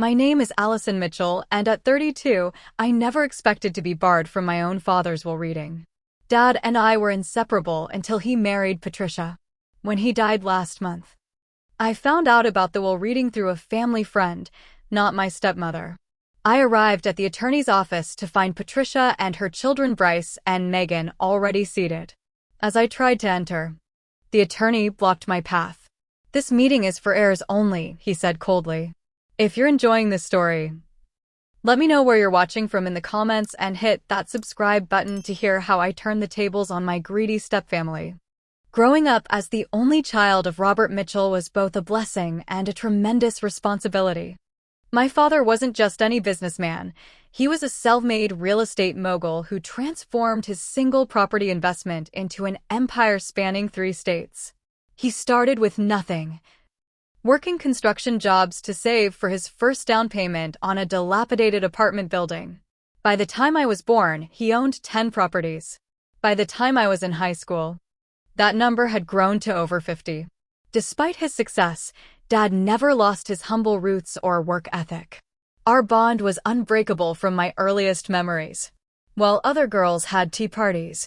My name is Alison Mitchell, and at 32, I never expected to be barred from my own father's will reading. Dad and I were inseparable until he married Patricia. When he died last month, I found out about the will reading through a family friend, not my stepmother. I arrived at the attorney's office to find Patricia and her children Bryce and Megan already seated. As I tried to enter, the attorney blocked my path. "This meeting is for heirs only," he said coldly. "If you're enjoying this story, let me know where you're watching from in the comments and hit that subscribe button to hear how I turn the tables on my greedy stepfamily." Growing up as the only child of Robert Mitchell was both a blessing and a tremendous responsibility. My father wasn't just any businessman. He was a self-made real estate mogul who transformed his single property investment into an empire spanning 3 states. He started with nothing, working construction jobs to save for his first down payment on a dilapidated apartment building. By the time I was born, he owned 10 properties. By the time I was in high school, that number had grown to over 50. Despite his success, Dad never lost his humble roots or work ethic. Our bond was unbreakable from my earliest memories. While other girls had tea parties,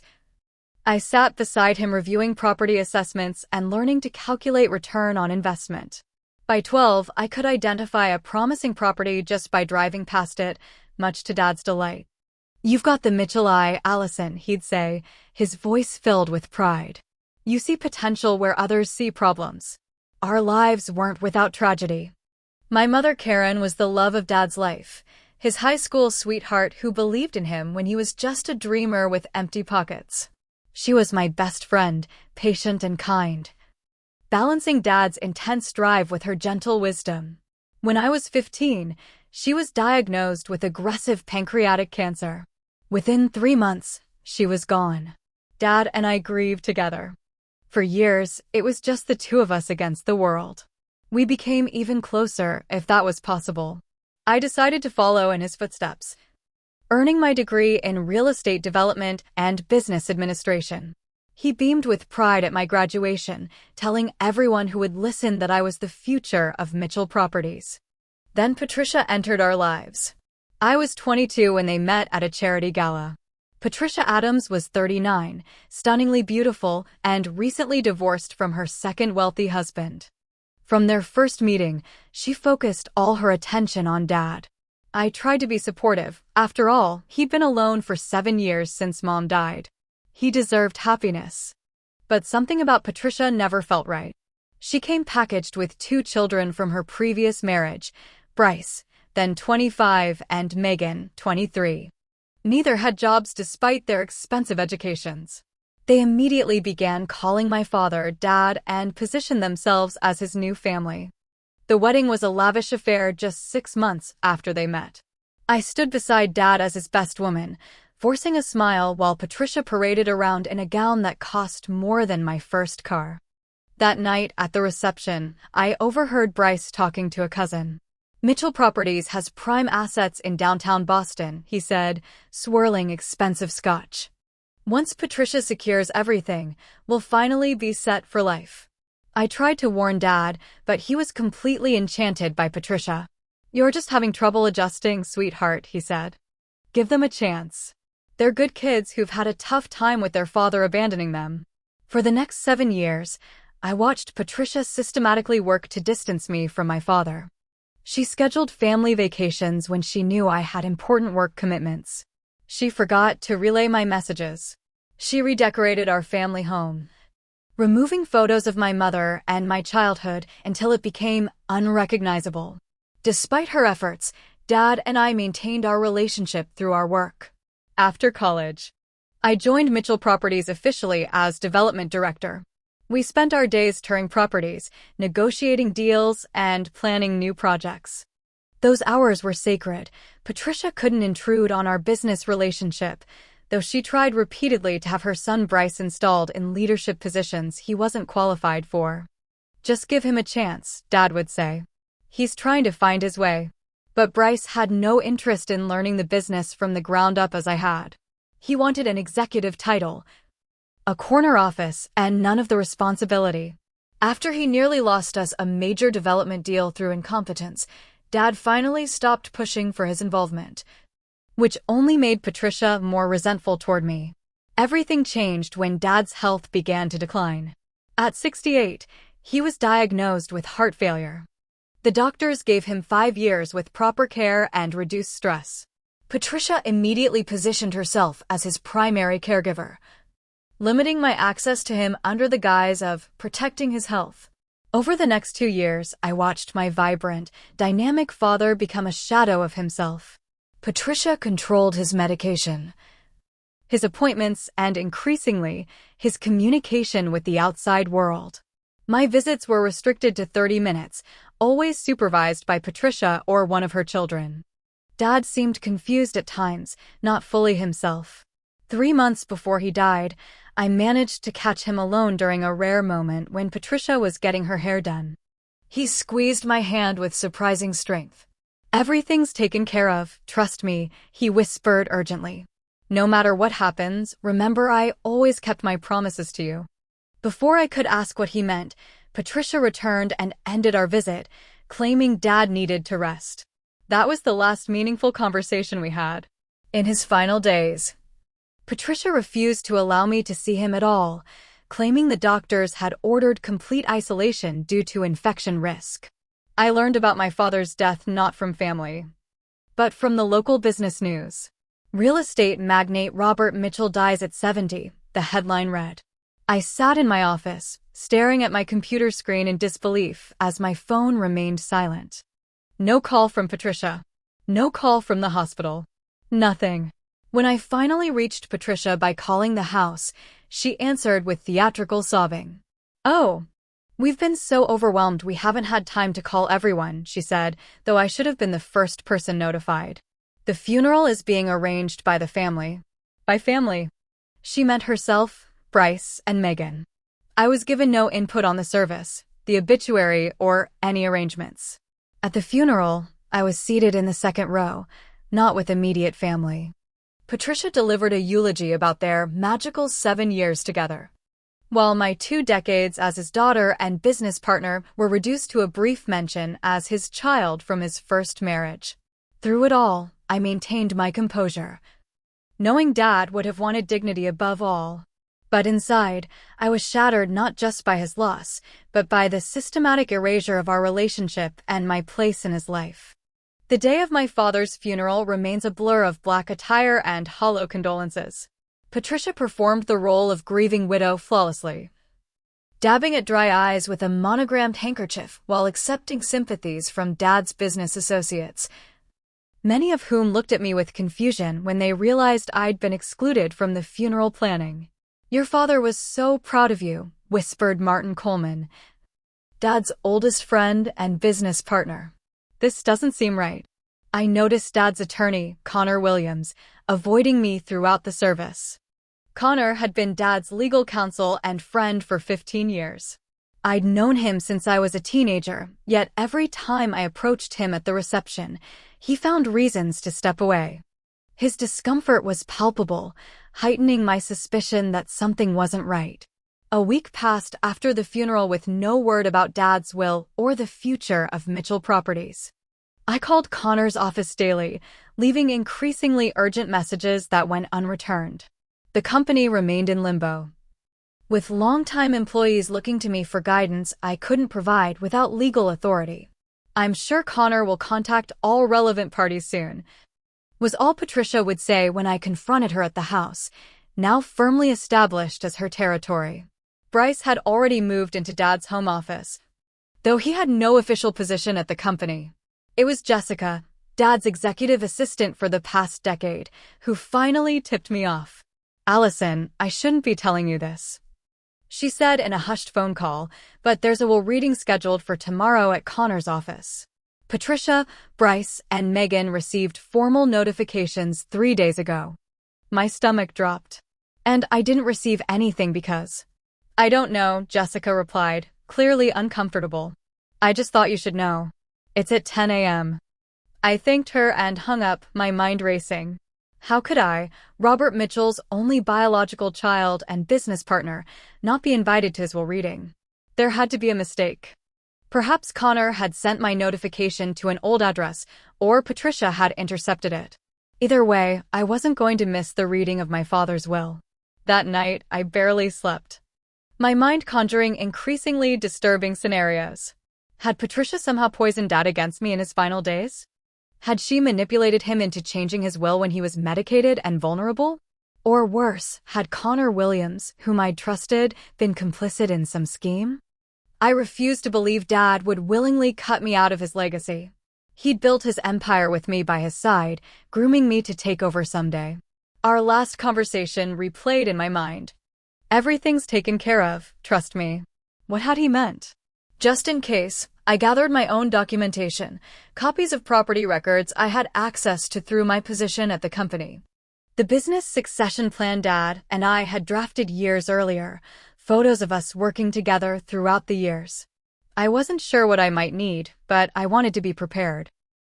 I sat beside him reviewing property assessments and learning to calculate return on investment. By 12, I could identify a promising property just by driving past it, much to Dad's delight. "You've got the Mitchell eye, Alison," he'd say, his voice filled with pride. "You see potential where others see problems." Our lives weren't without tragedy. My mother, Karen, was the love of Dad's life, his high school sweetheart who believed in him when he was just a dreamer with empty pockets. She was my best friend, patient and kind, balancing Dad's intense drive with her gentle wisdom. When I was 15, she was diagnosed with aggressive pancreatic cancer. Within 3 months, she was gone. Dad and I grieved together. For years, it was just the 2 of us against the world. We became even closer, if that was possible. I decided to follow in his footsteps, earning my degree in real estate development and business administration. He beamed with pride at my graduation, telling everyone who would listen that I was the future of Mitchell Properties. Then Patricia entered our lives. I was 22 when they met at a charity gala. Patricia Adams was 39, stunningly beautiful, and recently divorced from her second wealthy husband. From their first meeting, she focused all her attention on Dad. I tried to be supportive. After all, he'd been alone for 7 years since Mom died. He deserved happiness. But something about Patricia never felt right. She came packaged with 2 children from her previous marriage, Bryce, then 25, and Megan, 23. Neither had jobs despite their expensive educations. They immediately began calling my father Dad and positioned themselves as his new family. The wedding was a lavish affair just 6 months after they met. I stood beside Dad as his best woman, forcing a smile while Patricia paraded around in a gown that cost more than my first car. That night at the reception, I overheard Bryce talking to a cousin. "Mitchell Properties has prime assets in downtown Boston," he said, swirling expensive scotch. "Once Patricia secures everything, we'll finally be set for life." I tried to warn Dad, but he was completely enchanted by Patricia. "You're just having trouble adjusting, sweetheart," he said. "Give them a chance. They're good kids who've had a tough time with their father abandoning them." For the next 7 years, I watched Patricia systematically work to distance me from my father. She scheduled family vacations when she knew I had important work commitments. She forgot to relay my messages. She redecorated our family home, removing photos of my mother and my childhood until it became unrecognizable. Despite her efforts, Dad and I maintained our relationship through our work. After college, I joined Mitchell Properties officially as development director. We spent our days touring properties, negotiating deals, and planning new projects. Those hours were sacred. Patricia couldn't intrude on our business relationship, though she tried repeatedly to have her son Bryce installed in leadership positions he wasn't qualified for. "Just give him a chance," Dad would say. "He's trying to find his way." But Bryce had no interest in learning the business from the ground up as I had. He wanted an executive title, a corner office, and none of the responsibility. After he nearly lost us a major development deal through incompetence, Dad finally stopped pushing for his involvement, which only made Patricia more resentful toward me. Everything changed when Dad's health began to decline. At 68, he was diagnosed with heart failure. The doctors gave him 5 years with proper care and reduced stress. Patricia immediately positioned herself as his primary caregiver, limiting my access to him under the guise of protecting his health. Over the next 2 years, I watched my vibrant, dynamic father become a shadow of himself. Patricia controlled his medication, his appointments, and increasingly, his communication with the outside world. My visits were restricted to 30 minutes, always supervised by Patricia or one of her children. Dad seemed confused at times, not fully himself. 3 months before he died, I managed to catch him alone during a rare moment when Patricia was getting her hair done. He squeezed my hand with surprising strength. "Everything's taken care of, trust me," he whispered urgently. "No matter what happens, remember I always kept my promises to you." Before I could ask what he meant, Patricia returned and ended our visit, claiming Dad needed to rest. That was the last meaningful conversation we had. In his final days, Patricia refused to allow me to see him at all, claiming the doctors had ordered complete isolation due to infection risk. I learned about my father's death not from family, but from the local business news. "Real estate magnate Robert Mitchell dies at 70, the headline read. I sat in my office, staring at my computer screen in disbelief as my phone remained silent. No call from Patricia. No call from the hospital. Nothing. When I finally reached Patricia by calling the house, she answered with theatrical sobbing. "Oh, we've been so overwhelmed we haven't had time to call everyone," she said, though I should have been the first person notified. "The funeral is being arranged by the family." By family, she meant herself, Bryce, and Megan. I was given no input on the service, the obituary, or any arrangements. At the funeral, I was seated in the second row, not with immediate family. Patricia delivered a eulogy about their magical 7 years together, while my 2 decades as his daughter and business partner were reduced to a brief mention as his child from his first marriage. Through it all, I maintained my composure, knowing Dad would have wanted dignity above all. But inside, I was shattered not just by his loss, but by the systematic erasure of our relationship and my place in his life. The day of my father's funeral remains a blur of black attire and hollow condolences. Patricia performed the role of grieving widow flawlessly, dabbing at dry eyes with a monogrammed handkerchief while accepting sympathies from Dad's business associates, many of whom looked at me with confusion when they realized I'd been excluded from the funeral planning. "Your father was so proud of you," whispered Martin Coleman, Dad's oldest friend and business partner. "This doesn't seem right." I noticed Dad's attorney, Connor Williams, avoiding me throughout the service. Connor had been Dad's legal counsel and friend for 15 years. I'd known him since I was a teenager, yet every time I approached him at the reception, he found reasons to step away. His discomfort was palpable, heightening my suspicion that something wasn't right. A week passed after the funeral with no word about Dad's will or the future of Mitchell Properties. I called Connor's office daily, leaving increasingly urgent messages that went unreturned. The company remained in limbo, with longtime employees looking to me for guidance I couldn't provide without legal authority. "I'm sure Connor will contact all relevant parties soon," was all Patricia would say when I confronted her at the house, now firmly established as her territory. Bryce had already moved into Dad's home office, though he had no official position at the company. It was Jessica, Dad's executive assistant for the past decade, who finally tipped me off. "Alison, I shouldn't be telling you this," she said in a hushed phone call, "but there's a will reading scheduled for tomorrow at Connor's office." Patricia, Bryce, and Megan received formal notifications 3 days ago. My stomach dropped. "And I didn't receive anything because—" "I don't know," Jessica replied, clearly uncomfortable. "I just thought you should know. It's at 10 a.m. I thanked her and hung up, my mind racing. How could I, Robert Mitchell's only biological child and business partner, not be invited to his will reading? There had to be a mistake. Perhaps Connor had sent my notification to an old address, or Patricia had intercepted it. Either way, I wasn't going to miss the reading of my father's will. That night, I barely slept, my mind conjuring increasingly disturbing scenarios. Had Patricia somehow poisoned Dad against me in his final days? Had she manipulated him into changing his will when he was medicated and vulnerable? Or worse, had Connor Williams, whom I'd trusted, been complicit in some scheme? I refused to believe Dad would willingly cut me out of his legacy. He'd built his empire with me by his side, grooming me to take over someday. Our last conversation replayed in my mind. Everything's taken care of, trust me. What had he meant? Just in case, I gathered my own documentation, copies of property records I had access to through my position at the company. The business succession plan Dad and I had drafted years earlier, photos of us working together throughout the years. I wasn't sure what I might need, but I wanted to be prepared.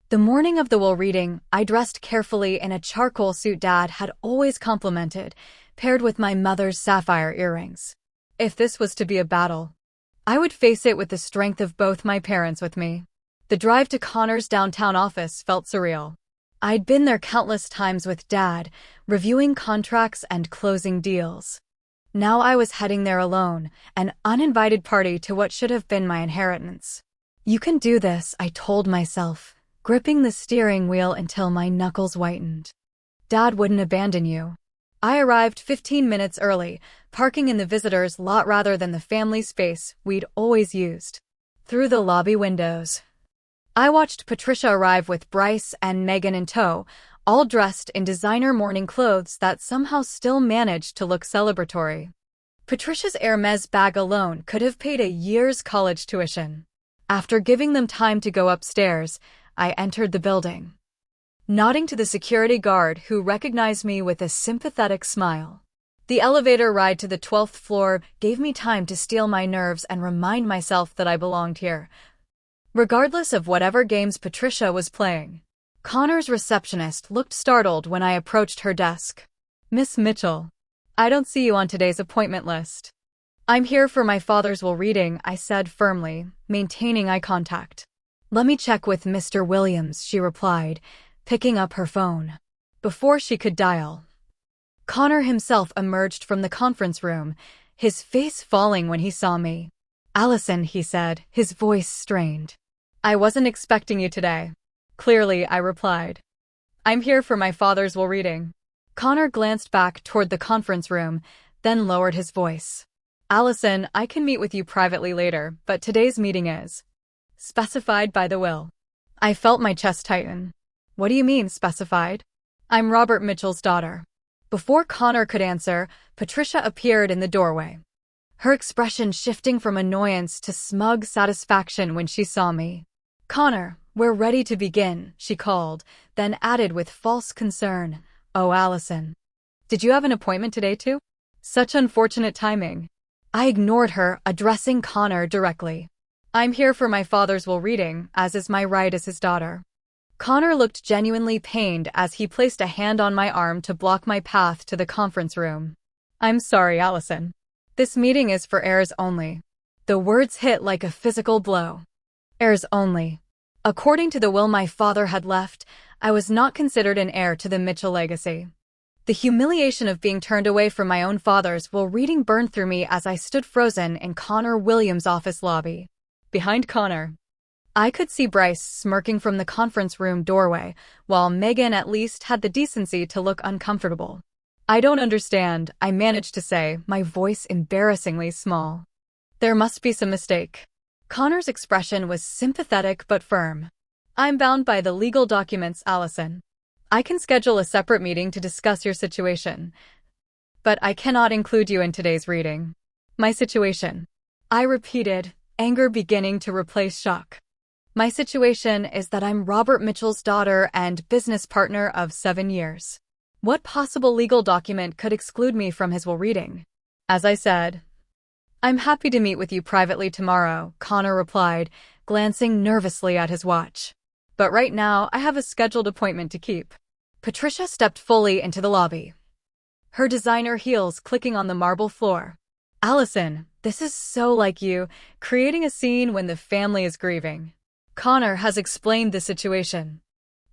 The morning of the will reading, I dressed carefully in a charcoal suit Dad had always complimented, paired with my mother's sapphire earrings. If this was to be a battle, I would face it with the strength of both my parents with me. The drive to Connor's downtown office felt surreal. I'd been there countless times with Dad, reviewing contracts and closing deals. Now I was heading there alone, an uninvited party to what should have been my inheritance. You can do this, I told myself, gripping the steering wheel until my knuckles whitened. Dad wouldn't abandon you. I arrived 15 minutes early, parking in the visitors' lot rather than the family space we'd always used. Through the lobby windows, I watched Patricia arrive with Bryce and Megan in tow, all dressed in designer morning clothes that somehow still managed to look celebratory. Patricia's Hermes bag alone could have paid a year's college tuition. After giving them time to go upstairs, I entered the building, nodding to the security guard who recognized me with a sympathetic smile. The elevator ride to the 12th floor gave me time to steel my nerves and remind myself that I belonged here, regardless of whatever games Patricia was playing. Connor's receptionist looked startled when I approached her desk. Miss Mitchell, I don't see you on today's appointment list. I'm here for my father's will reading, I said firmly, maintaining eye contact. Let me check with Mr. Williams, she replied, picking up her phone. Before she could dial, Connor himself emerged from the conference room, his face falling when he saw me. Alison, he said, his voice strained. I wasn't expecting you today. Clearly, I replied. I'm here for my father's will reading. Connor glanced back toward the conference room, then lowered his voice. Alison, I can meet with you privately later, but today's meeting is specified by the will. I felt my chest tighten. What do you mean, specified? I'm Robert Mitchell's daughter. Before Connor could answer, Patricia appeared in the doorway, her expression shifting from annoyance to smug satisfaction when she saw me. Connor, we're ready to begin, she called, then added with false concern, Oh, Alison. Did you have an appointment today too? Such unfortunate timing. I ignored her, addressing Connor directly. I'm here for my father's will reading, as is my right as his daughter. Connor looked genuinely pained as he placed a hand on my arm to block my path to the conference room. I'm sorry, Alison. This meeting is for heirs only. The words hit like a physical blow. Heirs only. According to the will my father had left, I was not considered an heir to the Mitchell legacy. The humiliation of being turned away from my own father's will reading burned through me as I stood frozen in Connor Williams' office lobby. Behind Connor, I could see Bryce smirking from the conference room doorway, while Megan at least had the decency to look uncomfortable. I don't understand, I managed to say, my voice embarrassingly small. There must be some mistake. Connor's expression was sympathetic but firm. I'm bound by the legal documents, Alison. I can schedule a separate meeting to discuss your situation, but I cannot include you in today's reading. My situation, I repeated, anger beginning to replace shock. My situation is that I'm Robert Mitchell's daughter and business partner of 7 years. What possible legal document could exclude me from his will reading? As I said, I'm happy to meet with you privately tomorrow, Connor replied, glancing nervously at his watch. But right now, I have a scheduled appointment to keep. Patricia stepped fully into the lobby, her designer heels clicking on the marble floor. Alison, this is so like you, creating a scene when the family is grieving. Connor has explained the situation.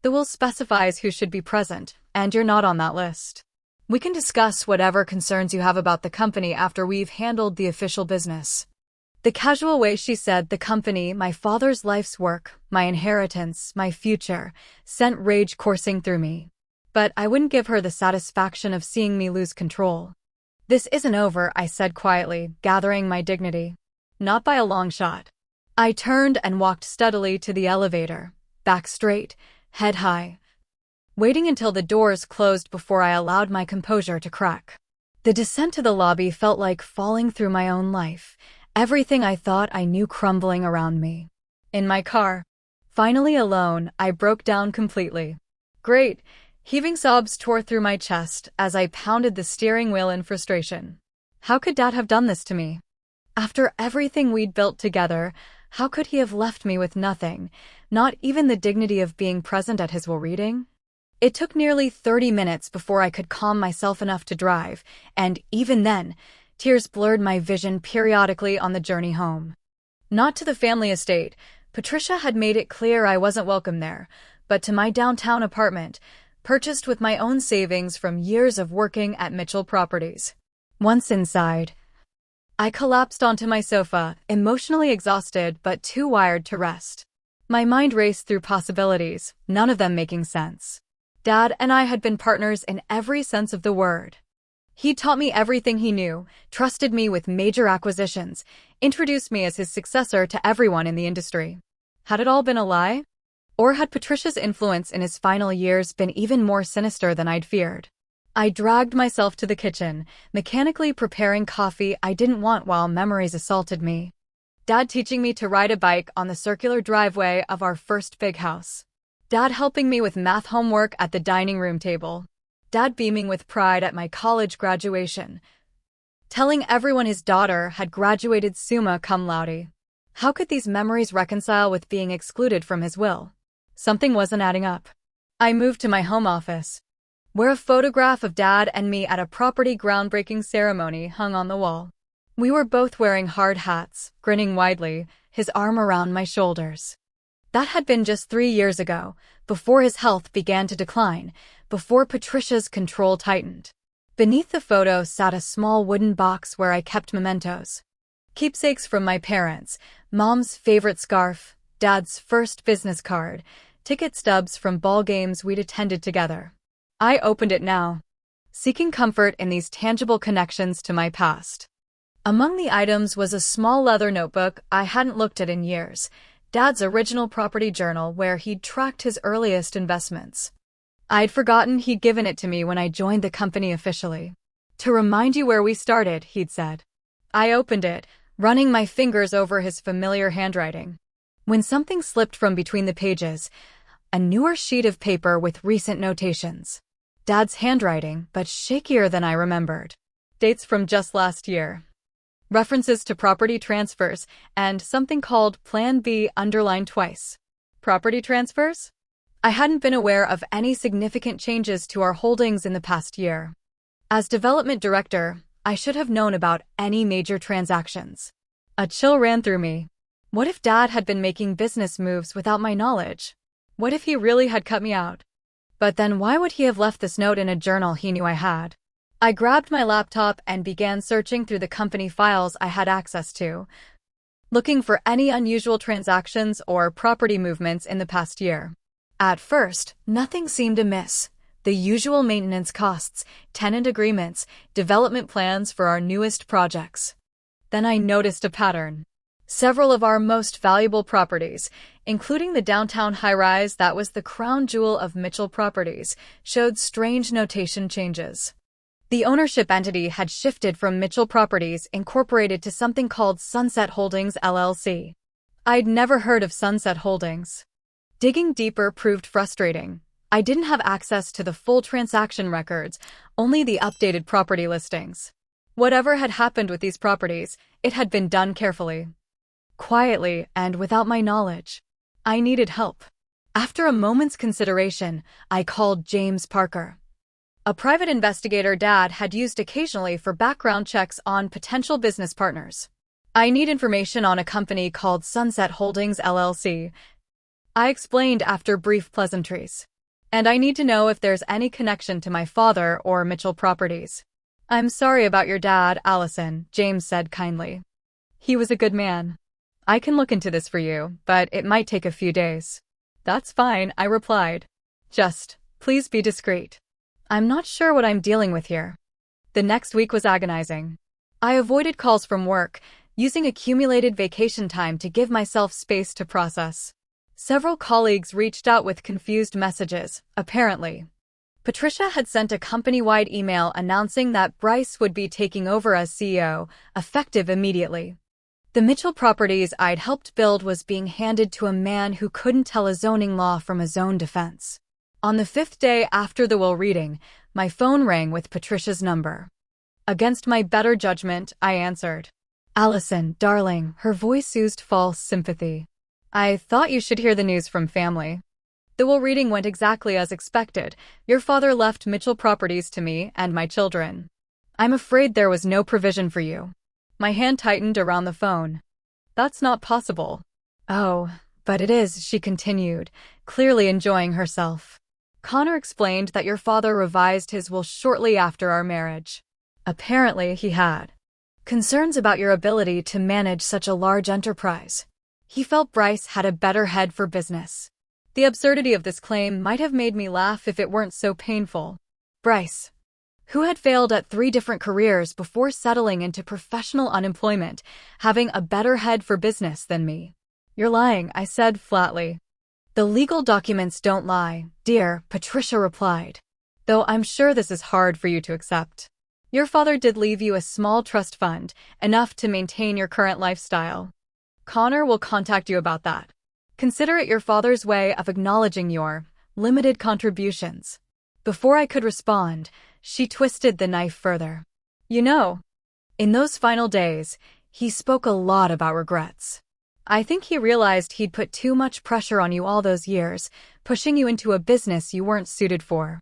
The will specifies who should be present, and you're not on that list. We can discuss whatever concerns you have about the company after we've handled the official business. The casual way she said the company, my father's life's work, my inheritance, my future, sent rage coursing through me. But I wouldn't give her the satisfaction of seeing me lose control. This isn't over, I said quietly, gathering my dignity. Not by a long shot. I turned and walked steadily to the elevator, back straight, head high, waiting until the doors closed before I allowed my composure to crack. The descent to the lobby felt like falling through my own life, everything I thought I knew crumbling around me. In my car, finally alone, I broke down completely. Great, heaving sobs tore through my chest as I pounded the steering wheel in frustration. How could Dad have done this to me? After everything we'd built together, how could he have left me with nothing, not even the dignity of being present at his will reading? It took nearly 30 minutes before I could calm myself enough to drive, and even then, tears blurred my vision periodically on the journey home. Not to the family estate. Patricia had made it clear I wasn't welcome there, but to my downtown apartment, purchased with my own savings from years of working at Mitchell Properties. Once inside, I collapsed onto my sofa, emotionally exhausted but too wired to rest. My mind raced through possibilities, none of them making sense. Dad and I had been partners in every sense of the word. He taught me everything he knew, trusted me with major acquisitions, introduced me as his successor to everyone in the industry. Had it all been a lie? Or had Patricia's influence in his final years been even more sinister than I'd feared? I dragged myself to the kitchen, mechanically preparing coffee I didn't want while memories assaulted me. Dad teaching me to ride a bike on the circular driveway of our first big house. Dad helping me with math homework at the dining room table. Dad beaming with pride at my college graduation. Telling everyone his daughter had graduated summa cum laude. How could these memories reconcile with being excluded from his will? Something wasn't adding up. I moved to my home office, where a photograph of Dad and me at a property groundbreaking ceremony hung on the wall. We were both wearing hard hats, grinning widely, his arm around my shoulders. That had been just 3 years ago, before his health began to decline, before Patricia's control tightened. Beneath the photo sat a small wooden box where I kept mementos. Keepsakes from my parents, Mom's favorite scarf, Dad's first business card, ticket stubs from ball games we'd attended together. I opened it now, seeking comfort in these tangible connections to my past. Among the items was a small leather notebook I hadn't looked at in years, Dad's original property journal where he'd tracked his earliest investments. I'd forgotten he'd given it to me when I joined the company officially. To remind you where we started, he'd said. I opened it, running my fingers over his familiar handwriting. When something slipped from between the pages, a newer sheet of paper with recent notations. Dad's handwriting, but shakier than I remembered. Dates from just last year. References to property transfers, and something called Plan B underlined twice. Property transfers? I hadn't been aware of any significant changes to our holdings in the past year. As development director, I should have known about any major transactions. A chill ran through me. What if Dad had been making business moves without my knowledge? What if he really had cut me out? But then why would he have left this note in a journal he knew I had? I grabbed my laptop and began searching through the company files I had access to, looking for any unusual transactions or property movements in the past year. At first, nothing seemed amiss. The usual maintenance costs, tenant agreements, development plans for our newest projects. Then I noticed a pattern. Several of our most valuable properties, including the downtown high-rise that was the crown jewel of Mitchell Properties, showed strange notation changes. The ownership entity had shifted from Mitchell Properties Incorporated to something called Sunset Holdings LLC. I'd never heard of Sunset Holdings. Digging deeper proved frustrating. I didn't have access to the full transaction records, only the updated property listings. Whatever had happened with these properties, it had been done carefully, quietly, and without my knowledge. I needed help. After a moment's consideration, I called James Parker. A private investigator Dad had used occasionally for background checks on potential business partners. I need information on a company called Sunset Holdings LLC, I explained after brief pleasantries. And I need to know if there's any connection to my father or Mitchell Properties. I'm sorry about your dad, Alison, James said kindly. He was a good man. I can look into this for you, but it might take a few days. That's fine, I replied. Just, please be discreet. I'm not sure what I'm dealing with here. The next week was agonizing. I avoided calls from work, using accumulated vacation time to give myself space to process. Several colleagues reached out with confused messages, apparently. Patricia had sent a company-wide email announcing that Bryce would be taking over as CEO, effective immediately. The Mitchell Properties I'd helped build was being handed to a man who couldn't tell a zoning law from a zone defense. On the 5th day after the will reading, my phone rang with Patricia's number. Against my better judgment, I answered. Alison, darling, her voice oozed false sympathy. I thought you should hear the news from family. The will reading went exactly as expected. Your father left Mitchell Properties to me and my children. I'm afraid there was no provision for you. My hand tightened around the phone. That's not possible. Oh, but it is, she continued, clearly enjoying herself. Connor explained that your father revised his will shortly after our marriage. Apparently he had concerns about your ability to manage such a large enterprise. He felt Bryce had a better head for business. The absurdity of this claim might have made me laugh if it weren't so painful. Bryce, who had failed at 3 different careers before settling into professional unemployment, having a better head for business than me. You're lying, I said flatly. The legal documents don't lie, dear, Patricia replied. Though I'm sure this is hard for you to accept. Your father did leave you a small trust fund, enough to maintain your current lifestyle. Connor will contact you about that. Consider it your father's way of acknowledging your limited contributions. Before I could respond, she twisted the knife further. You know, in those final days, he spoke a lot about regrets. I think he realized he'd put too much pressure on you all those years, pushing you into a business you weren't suited for.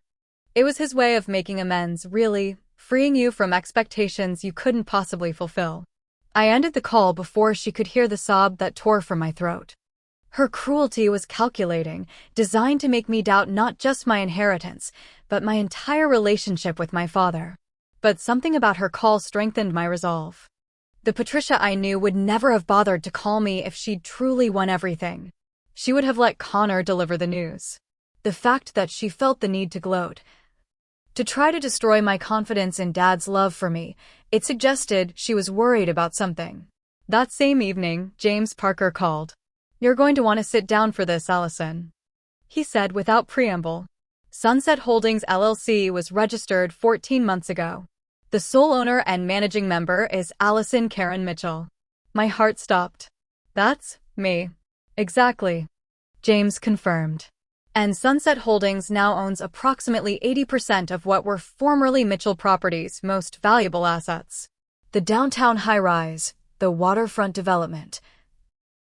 It was his way of making amends, really, freeing you from expectations you couldn't possibly fulfill. I ended the call before she could hear the sob that tore from my throat. Her cruelty was calculating, designed to make me doubt not just my inheritance, but my entire relationship with my father. But something about her call strengthened my resolve. The Patricia I knew would never have bothered to call me if she'd truly won everything. She would have let Connor deliver the news. The fact that she felt the need to gloat, to try to destroy my confidence in Dad's love for me, it suggested she was worried about something. That same evening, James Parker called. You're going to want to sit down for this, Alison, he said without preamble. Sunset Holdings LLC was registered 14 months ago. The sole owner and managing member is Alison Karen Mitchell. My heart stopped. That's me. Exactly. James confirmed. And Sunset Holdings now owns approximately 80% of what were formerly Mitchell Properties' most valuable assets. The downtown high-rise, the waterfront development,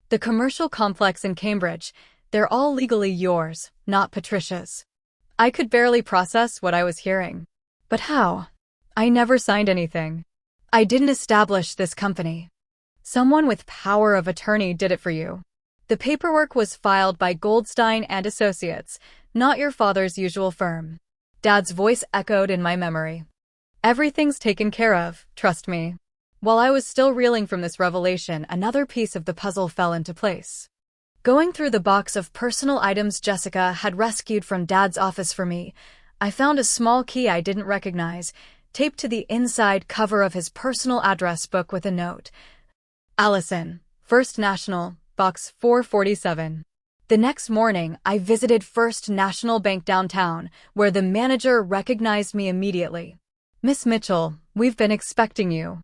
the commercial complex in Cambridge, they're all legally yours, not Patricia's. I could barely process what I was hearing. But how? I never signed anything. I didn't establish this company. Someone with power of attorney did it for you. The paperwork was filed by Goldstein and Associates, not your father's usual firm. Dad's voice echoed in my memory. Everything's taken care of, trust me. While I was still reeling from this revelation, another piece of the puzzle fell into place. Going through the box of personal items Jessica had rescued from Dad's office for me, I found a small key I didn't recognize, taped to the inside cover of his personal address book with a note. Alison, First National, Box 447. The next morning, I visited First National Bank downtown, where the manager recognized me immediately. Miss Mitchell, we've been expecting you.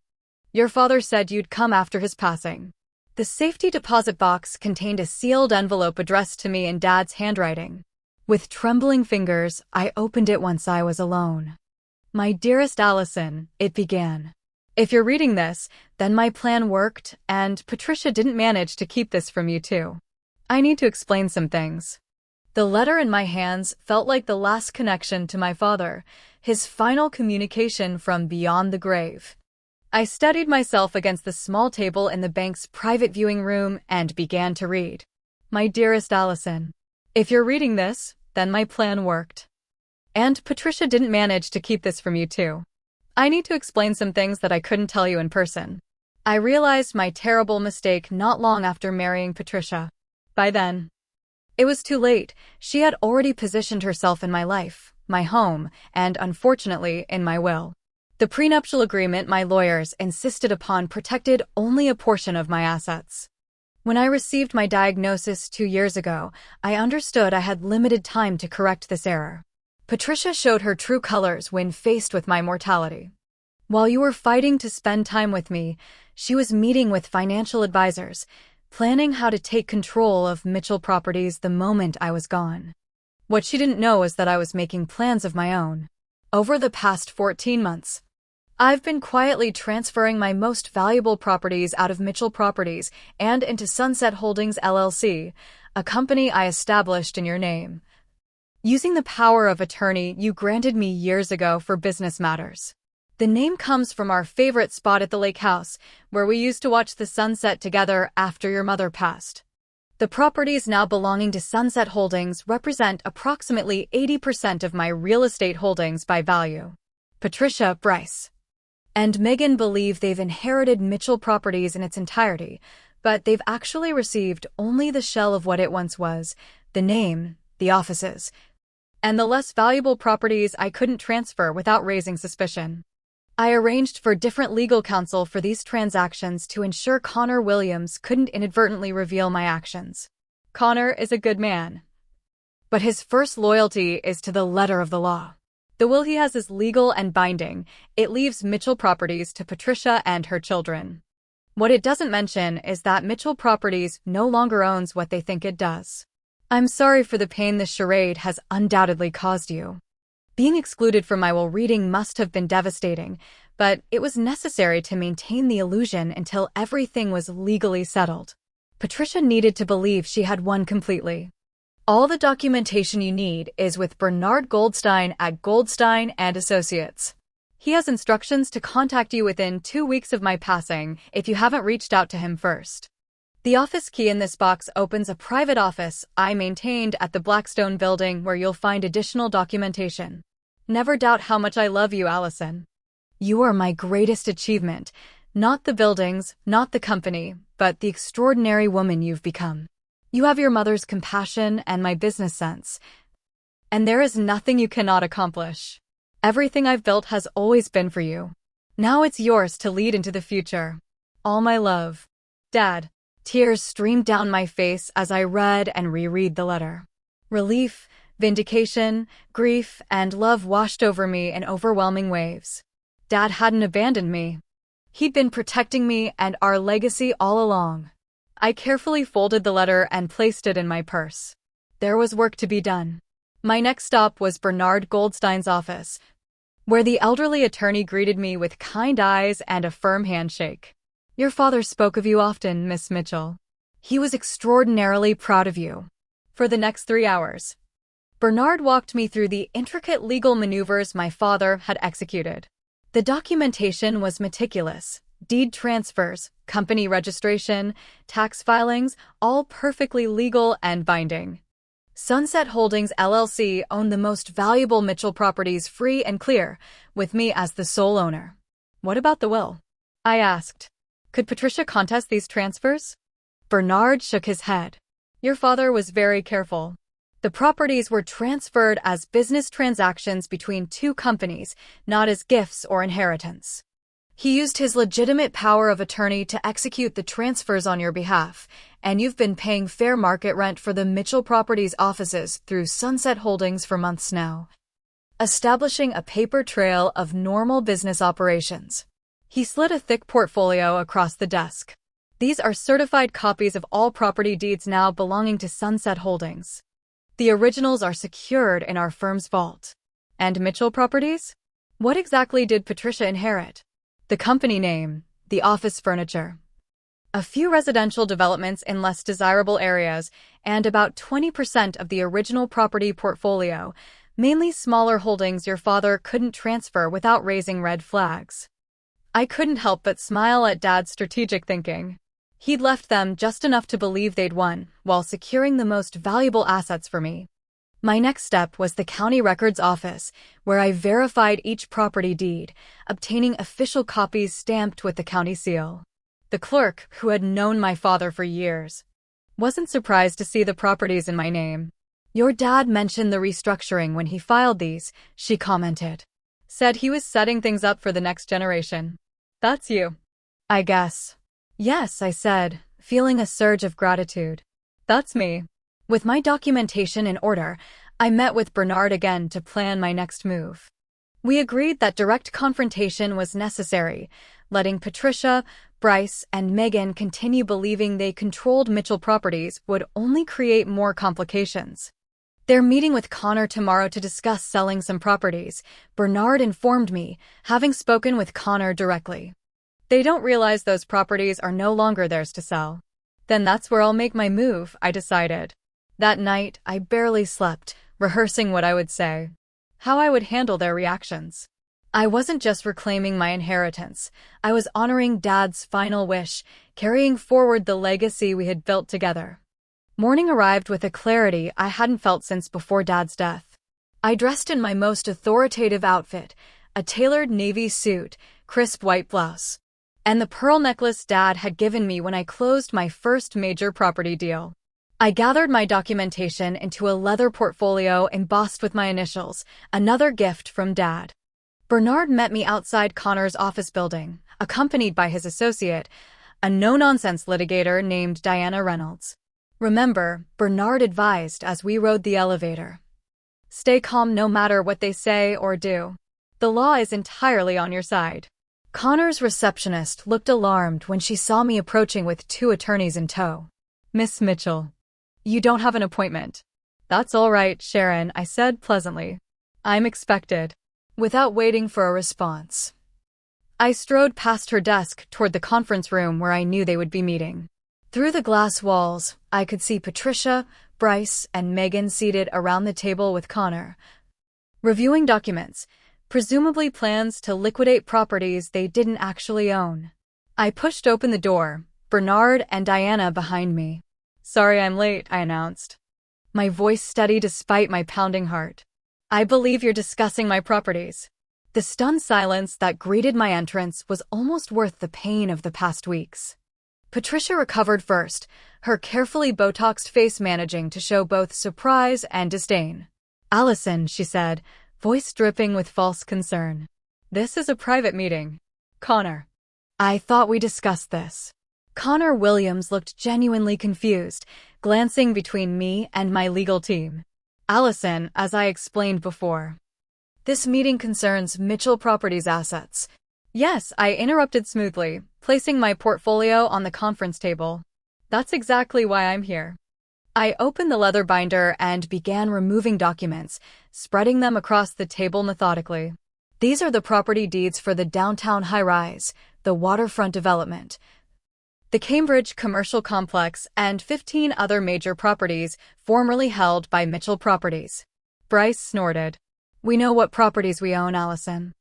Your father said you'd come after his passing. The safety deposit box contained a sealed envelope addressed to me in Dad's handwriting. With trembling fingers, I opened it once I was alone. My dearest Alison, it began. If you're reading this, then my plan worked, and Patricia didn't manage to keep this from you too. I need to explain some things. The letter in my hands felt like the last connection to my father, his final communication from beyond the grave. I steadied myself against the small table in the bank's private viewing room and began to read. My dearest Alison, if you're reading this, then my plan worked. And Patricia didn't manage to keep this from you too. I need to explain some things that I couldn't tell you in person. I realized my terrible mistake not long after marrying Patricia. By then, it was too late. She had already positioned herself in my life, my home, and unfortunately, in my will. The prenuptial agreement my lawyers insisted upon protected only a portion of my assets. When I received my diagnosis 2 years ago, I understood I had limited time to correct this error. Patricia showed her true colors when faced with my mortality. While you were fighting to spend time with me, she was meeting with financial advisors, planning how to take control of Mitchell Properties the moment I was gone. What she didn't know is that I was making plans of my own. Over the past 14 months, I've been quietly transferring my most valuable properties out of Mitchell Properties and into Sunset Holdings LLC, a company I established in your name, using the power of attorney you granted me years ago for business matters. The name comes from our favorite spot at the lake house, where we used to watch the sunset together after your mother passed. The properties now belonging to Sunset Holdings represent approximately 80% of my real estate holdings by value. Patricia, Bryce, and Megan believe they've inherited Mitchell Properties in its entirety, but they've actually received only the shell of what it once was, the name, the offices, and the less valuable properties I couldn't transfer without raising suspicion. I arranged for different legal counsel for these transactions to ensure Connor Williams couldn't inadvertently reveal my actions. Connor is a good man, but his first loyalty is to the letter of the law. The will he has is legal and binding. It leaves Mitchell Properties to Patricia and her children. What it doesn't mention is that Mitchell Properties no longer owns what they think it does. I'm sorry for the pain this charade has undoubtedly caused you. Being excluded from my will reading must have been devastating, but it was necessary to maintain the illusion until everything was legally settled. Patricia needed to believe she had won completely. All the documentation you need is with Bernard Goldstein at Goldstein and Associates. He has instructions to contact you within 2 weeks of my passing if you haven't reached out to him first. The office key in this box opens a private office I maintained at the Blackstone building where you'll find additional documentation. Never doubt how much I love you, Alison. You are my greatest achievement, not the buildings, not the company, but the extraordinary woman you've become. You have your mother's compassion and my business sense, and there is nothing you cannot accomplish. Everything I've built has always been for you. Now it's yours to lead into the future. All my love. Dad. Tears streamed down my face as I read and reread the letter. Relief, vindication, grief, and love washed over me in overwhelming waves. Dad hadn't abandoned me. He'd been protecting me and our legacy all along. I carefully folded the letter and placed it in my purse. There was work to be done. My next stop was Bernard Goldstein's office, where the elderly attorney greeted me with kind eyes and a firm handshake. Your father spoke of you often, Miss Mitchell. He was extraordinarily proud of you. For the next 3 hours, Bernard walked me through the intricate legal maneuvers my father had executed. The documentation was meticulous. Deed transfers, company registration, tax filings, all perfectly legal and binding. Sunset Holdings LLC owned the most valuable Mitchell Properties free and clear, with me as the sole owner. What about the will? I asked. Could Patricia contest these transfers? Bernard shook his head. Your father was very careful. The properties were transferred as business transactions between 2 companies, not as gifts or inheritance. He used his legitimate power of attorney to execute the transfers on your behalf, and you've been paying fair market rent for the Mitchell Properties offices through Sunset Holdings for months now, establishing a paper trail of normal business operations. He slid a thick portfolio across the desk. These are certified copies of all property deeds now belonging to Sunset Holdings. The originals are secured in our firm's vault. And Mitchell Properties? What exactly did Patricia inherit? The company name, the office furniture, a few residential developments in less desirable areas, and about 20% of the original property portfolio, mainly smaller holdings your father couldn't transfer without raising red flags. I couldn't help but smile at Dad's strategic thinking. He'd left them just enough to believe they'd won, while securing the most valuable assets for me. My next step was the county records office, where I verified each property deed, obtaining official copies stamped with the county seal. The clerk, who had known my father for years, wasn't surprised to see the properties in my name. "Your dad mentioned the restructuring when he filed these," she commented. "Said he was setting things up for the next generation." "That's you, I guess." "Yes," I said, feeling a surge of gratitude. "That's me." With my documentation in order, I met with Bernard again to plan my next move. We agreed that direct confrontation was necessary, letting Patricia, Bryce, and Megan continue believing they controlled Mitchell properties would only create more complications. They're meeting with Connor tomorrow to discuss selling some properties, Bernard informed me, having spoken with Connor directly. They don't realize those properties are no longer theirs to sell. Then that's where I'll make my move, I decided. That night, I barely slept, rehearsing what I would say, how I would handle their reactions. I wasn't just reclaiming my inheritance, I was honoring Dad's final wish, carrying forward the legacy we had built together. Morning arrived with a clarity I hadn't felt since before Dad's death. I dressed in my most authoritative outfit, a tailored navy suit, crisp white blouse, and the pearl necklace Dad had given me when I closed my first major property deal. I gathered my documentation into a leather portfolio embossed with my initials, another gift from Dad. Bernard met me outside Connor's office building, accompanied by his associate, a no-nonsense litigator named Diana Reynolds. "Remember," Bernard advised as we rode the elevator. "Stay calm no matter what they say or do. The law is entirely on your side." Connor's receptionist looked alarmed when she saw me approaching with 2 attorneys in tow. "Miss Mitchell, you don't have an appointment." "That's all right, Sharon," I said pleasantly. "I'm expected." Without waiting for a response, I strode past her desk toward the conference room where I knew they would be meeting. Through the glass walls, I could see Patricia, Bryce, and Megan seated around the table with Connor, reviewing documents, presumably plans to liquidate properties they didn't actually own. I pushed open the door, Bernard and Diana behind me. "Sorry I'm late," I announced, my voice steady despite my pounding heart. "I believe you're discussing my properties." The stunned silence that greeted my entrance was almost worth the pain of the past weeks. Patricia recovered first, her carefully Botoxed face managing to show both surprise and disdain. "Alison," she said, voice dripping with false concern. "This is a private meeting." "Connor, I thought we discussed this." Connor Williams looked genuinely confused, glancing between me and my legal team. "Alison, as I explained before, this meeting concerns Mitchell Properties assets." "Yes," I interrupted smoothly, placing my portfolio on the conference table. "That's exactly why I'm here." I opened the leather binder and began removing documents, spreading them across the table methodically. "These are the property deeds for the downtown high-rise, the waterfront development, the Cambridge Commercial Complex, and 15 other major properties formerly held by Mitchell Properties." Bryce snorted. "We know what properties we own, Alison.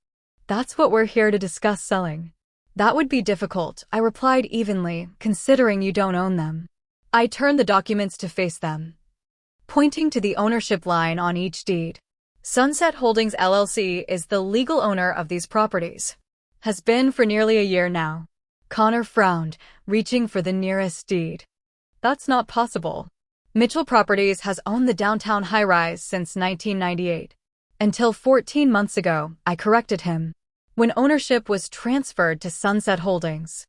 That's what we're here to discuss selling." "That would be difficult," I replied evenly, "considering you don't own them." I turned the documents to face them, pointing to the ownership line on each deed. "Sunset Holdings LLC is the legal owner of these properties. Has been for nearly a year now." Connor frowned, reaching for the nearest deed. "That's not possible. Mitchell Properties has owned the downtown high-rise since 1998. Until 14 months ago," I corrected him, "when ownership was transferred to Sunset Holdings."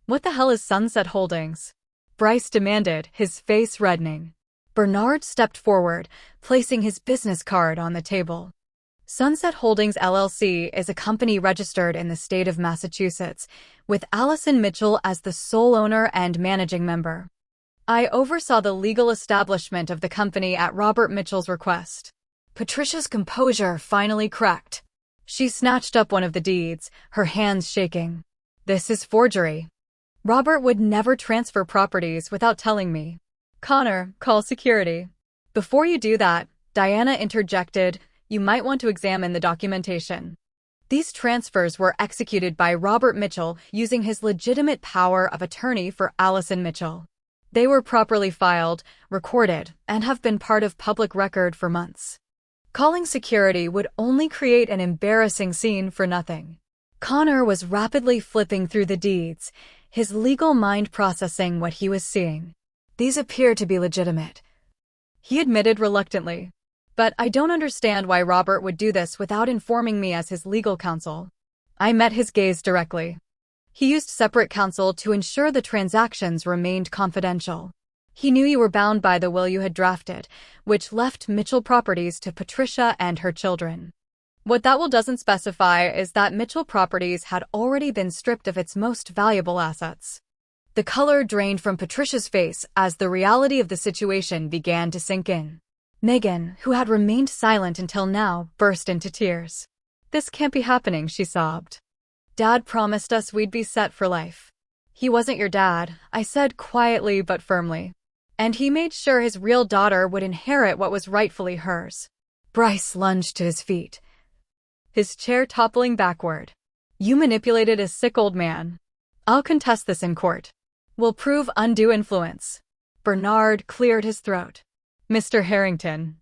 "What the hell is Sunset Holdings?" Bryce demanded, his face reddening. Bernard stepped forward, placing his business card on the table. "Sunset Holdings LLC is a company registered in the state of Massachusetts, with Alison Mitchell as the sole owner and managing member. I oversaw the legal establishment of the company at Robert Mitchell's request." Patricia's composure finally cracked. She snatched up one of the deeds, her hands shaking. "This is forgery." Robert would never transfer properties without telling me. Connor, call security. Before you do that, Diana interjected, you might want to examine the documentation. These transfers were executed by Robert Mitchell using his legitimate power of attorney for Alison Mitchell. They were properly filed, recorded, and have been part of public record for months. Calling security would only create an embarrassing scene for nothing. Connor was rapidly flipping through the deeds, his legal mind processing what he was seeing. These appear to be legitimate, he admitted reluctantly. But I don't understand why Robert would do this without informing me as his legal counsel. I met his gaze directly. He used separate counsel to ensure the transactions remained confidential. He knew you were bound by the will you had drafted, which left Mitchell Properties to Patricia and her children. What that will doesn't specify is that Mitchell Properties had already been stripped of its most valuable assets. The color drained from Patricia's face as the reality of the situation began to sink in. Megan, who had remained silent until now, burst into tears. This can't be happening, she sobbed. Dad promised us we'd be set for life. He wasn't your dad, I said quietly but firmly. And he made sure his real daughter would inherit what was rightfully hers. Bryce lunged to his feet, his chair toppling backward. You manipulated a sick old man. I'll contest this in court. We'll prove undue influence. Bernard cleared his throat. Mr. Harrington,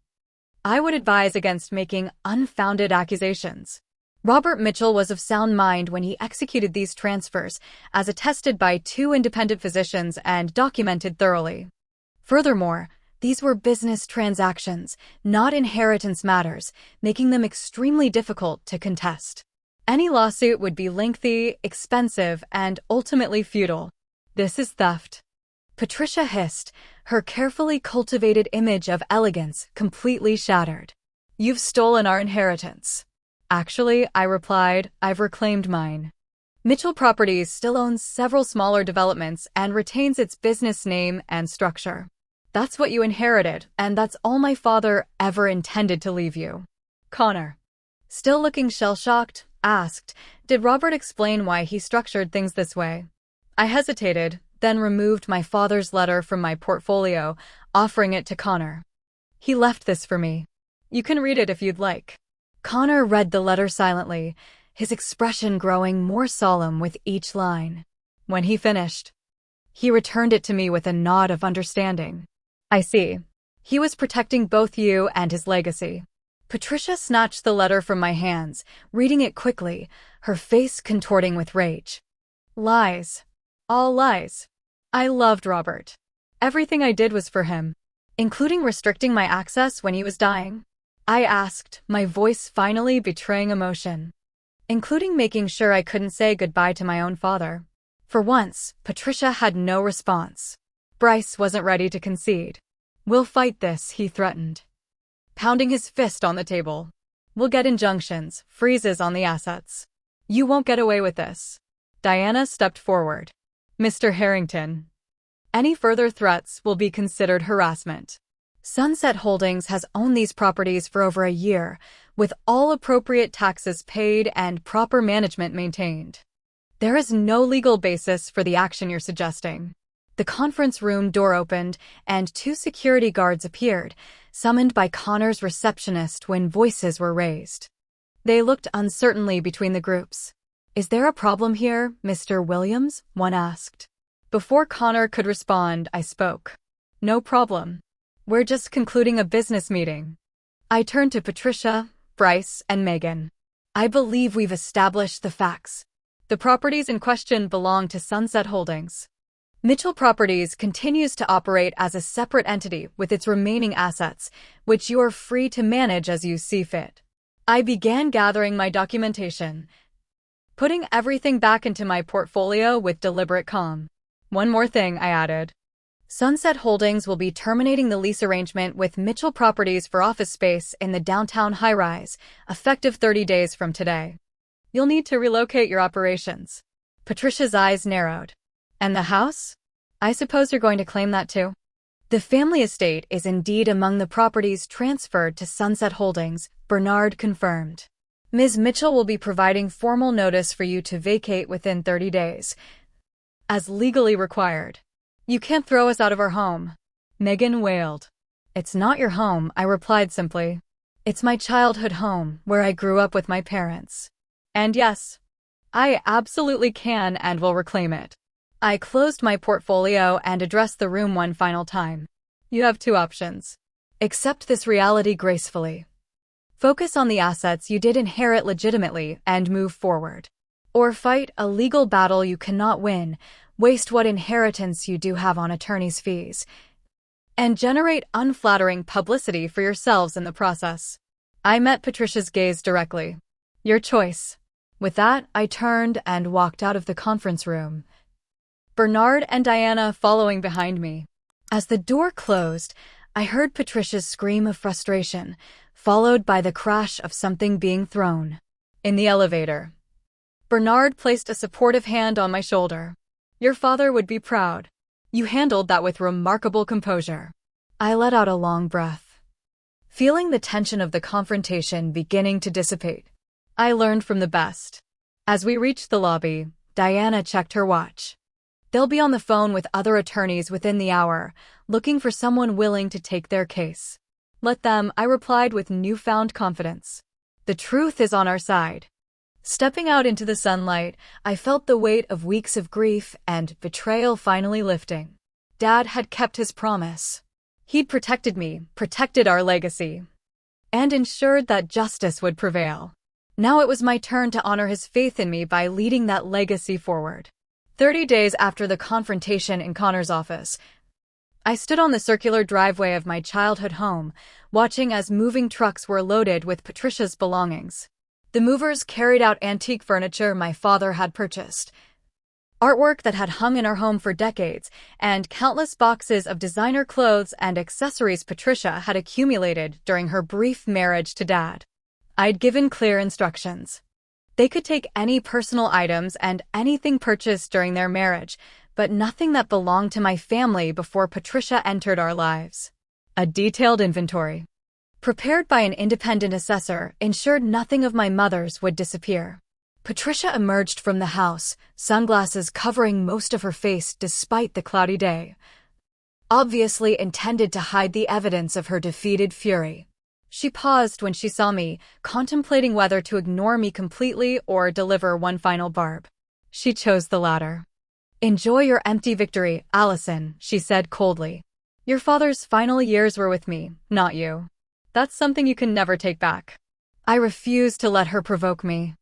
I would advise against making unfounded accusations. Robert Mitchell was of sound mind when he executed these transfers, as attested by 2 independent physicians and documented thoroughly. Furthermore, these were business transactions, not inheritance matters, making them extremely difficult to contest. Any lawsuit would be lengthy, expensive, and ultimately futile. This is theft. Patricia hissed, her carefully cultivated image of elegance completely shattered. You've stolen our inheritance. Actually, I replied, I've reclaimed mine. Mitchell Properties still owns several smaller developments and retains its business name and structure. That's what you inherited, and that's all my father ever intended to leave you. Connor, still looking shell-shocked, asked, did Robert explain why he structured things this way? I hesitated, then removed my father's letter from my portfolio, offering it to Connor. He left this for me. You can read it if you'd like. Connor read the letter silently, his expression growing more solemn with each line. When he finished, he returned it to me with a nod of understanding. I see. He was protecting both you and his legacy. Patricia snatched the letter from my hands, reading it quickly, her face contorting with rage. Lies. All lies. I loved Robert. Everything I did was for him, including restricting my access when he was dying. I asked, my voice finally betraying emotion. Including making sure I couldn't say goodbye to my own father. For once, Patricia had no response. Bryce wasn't ready to concede. We'll fight this, he threatened, pounding his fist on the table. We'll get injunctions, freezes on the assets. You won't get away with this. Diana stepped forward. Mr. Harrington, any further threats will be considered harassment. Sunset Holdings has owned these properties for over a year, with all appropriate taxes paid and proper management maintained. There is no legal basis for the action you're suggesting. The conference room door opened, and 2 security guards appeared, summoned by Connor's receptionist when voices were raised. They looked uncertainly between the groups. Is there a problem here, Mr. Williams? One asked. Before Connor could respond, I spoke. No problem. We're just concluding a business meeting. I turned to Patricia, Bryce, and Megan. I believe we've established the facts. The properties in question belong to Sunset Holdings. Mitchell Properties continues to operate as a separate entity with its remaining assets, which you are free to manage as you see fit. I began gathering my documentation, putting everything back into my portfolio with deliberate calm. One more thing, I added. Sunset Holdings will be terminating the lease arrangement with Mitchell Properties for office space in the downtown high-rise, effective 30 days from today. You'll need to relocate your operations. Patricia's eyes narrowed. And the house? I suppose you're going to claim that too? The family estate is indeed among the properties transferred to Sunset Holdings, Bernard confirmed. Ms. Mitchell will be providing formal notice for you to vacate within 30 days. as legally required. You can't throw us out of our home. Megan wailed. It's not your home, I replied simply. It's my childhood home, where I grew up with my parents. And yes, I absolutely can and will reclaim it. I closed my portfolio and addressed the room one final time. You have two options. Accept this reality gracefully. Focus on the assets you did inherit legitimately and move forward. Or fight a legal battle you cannot win, waste what inheritance you do have on attorney's fees, and generate unflattering publicity for yourselves in the process. I met Patricia's gaze directly. Your choice. With that, I turned and walked out of the conference room, Bernard and Diana following behind me. As the door closed, I heard Patricia's scream of frustration, followed by the crash of something being thrown. In the elevator, Bernard placed a supportive hand on my shoulder. Your father would be proud. You handled that with remarkable composure. I let out a long breath, feeling the tension of the confrontation beginning to dissipate. I learned from the best. As we reached the lobby, Diana checked her watch. They'll be on the phone with other attorneys within the hour, looking for someone willing to take their case. Let them, I replied with newfound confidence. The truth is on our side. Stepping out into the sunlight, I felt the weight of weeks of grief and betrayal finally lifting. Dad had kept his promise. He'd protected me, protected our legacy, and ensured that justice would prevail. Now it was my turn to honor his faith in me by leading that legacy forward. 30 days after the confrontation in Connor's office, I stood on the circular driveway of my childhood home, watching as moving trucks were loaded with Patricia's belongings. The movers carried out antique furniture my father had purchased, artwork that had hung in our home for decades, and countless boxes of designer clothes and accessories Patricia had accumulated during her brief marriage to Dad. I'd given clear instructions. They could take any personal items and anything purchased during their marriage, but nothing that belonged to my family before Patricia entered our lives. A detailed inventory, prepared by an independent assessor, ensured nothing of my mother's would disappear. Patricia emerged from the house, sunglasses covering most of her face despite the cloudy day, obviously intended to hide the evidence of her defeated fury. She paused when she saw me, contemplating whether to ignore me completely or deliver one final barb. She chose the latter. Enjoy your empty victory, Alison, she said coldly. Your father's final years were with me, not you. That's something you can never take back. I refused to let her provoke me.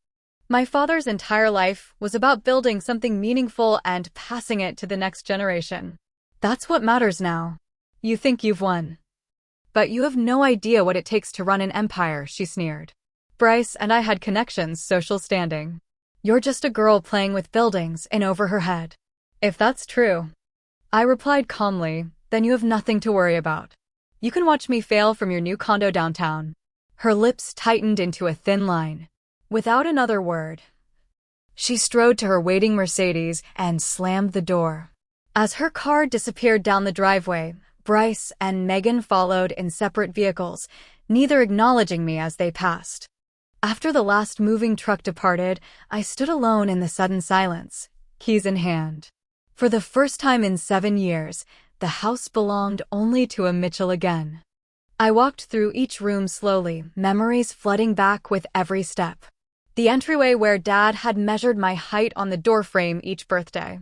My father's entire life was about building something meaningful and passing it to the next generation. That's what matters now. You think you've won. But you have no idea what it takes to run an empire, she sneered. Bryce and I had connections, social standing. You're just a girl playing with buildings in over her head. If that's true, I replied calmly, then you have nothing to worry about. You can watch me fail from your new condo downtown. Her lips tightened into a thin line. Without another word, she strode to her waiting Mercedes and slammed the door. As her car disappeared down the driveway, Bryce and Megan followed in separate vehicles, neither acknowledging me as they passed. After the last moving truck departed, I stood alone in the sudden silence, keys in hand. For the first time in 7 years, the house belonged only to a Mitchell again. I walked through each room slowly, memories flooding back with every step. The entryway where Dad had measured my height on the doorframe each birthday.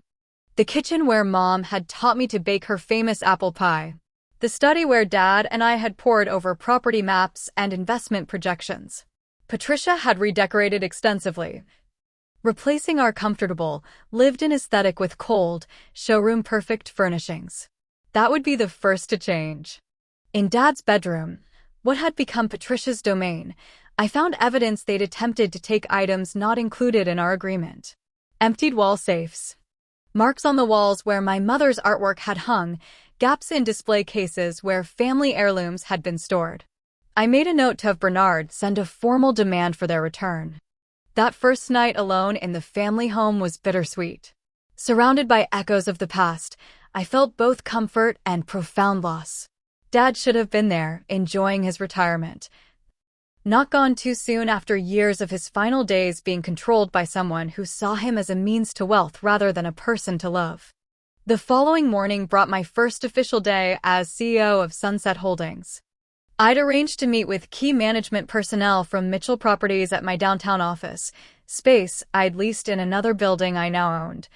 The kitchen where Mom had taught me to bake her famous apple pie. The study where Dad and I had pored over property maps and investment projections. Patricia had redecorated extensively, replacing our comfortable, lived-in aesthetic with cold, showroom-perfect furnishings. That would be the first to change. In Dad's bedroom, what had become Patricia's domain, I found evidence they'd attempted to take items not included in our agreement. Emptied wall safes, marks on the walls where my mother's artwork had hung, gaps in display cases where family heirlooms had been stored. I made a note to have Bernard send a formal demand for their return. That first night alone in the family home was bittersweet. Surrounded by echoes of the past, I felt both comfort and profound loss. Dad should have been there, enjoying his retirement. Not gone too soon after years of his final days being controlled by someone who saw him as a means to wealth rather than a person to love. The following morning brought my first official day as CEO of Sunset Holdings. I'd arranged to meet with key management personnel from Mitchell Properties at my downtown office, space I'd leased in another building I now owned.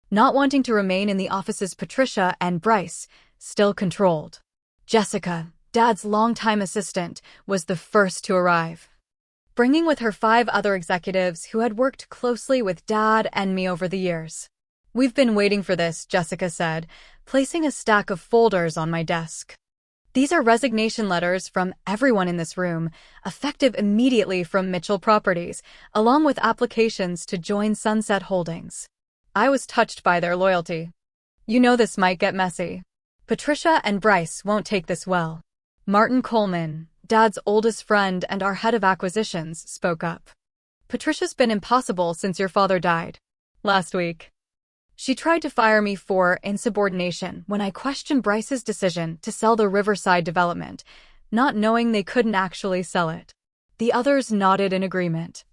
Not wanting to remain in the offices, Patricia and Bryce still controlled. Jessica, Dad's longtime assistant, was the first to arrive, bringing with her 5 other executives who had worked closely with Dad and me over the years. "We've been waiting for this," Jessica said, placing a stack of folders on my desk. "These are resignation letters from everyone in this room, effective immediately from Mitchell Properties, along with applications to join Sunset Holdings." I was touched by their loyalty. "You know this might get messy. Patricia and Bryce won't take this well." Martin Coleman, Dad's oldest friend and our head of acquisitions, spoke up. "Patricia's been impossible since your father died last week. She tried to fire me for insubordination when I questioned Bryce's decision to sell the Riverside development, not knowing they couldn't actually sell it." The others nodded in agreement,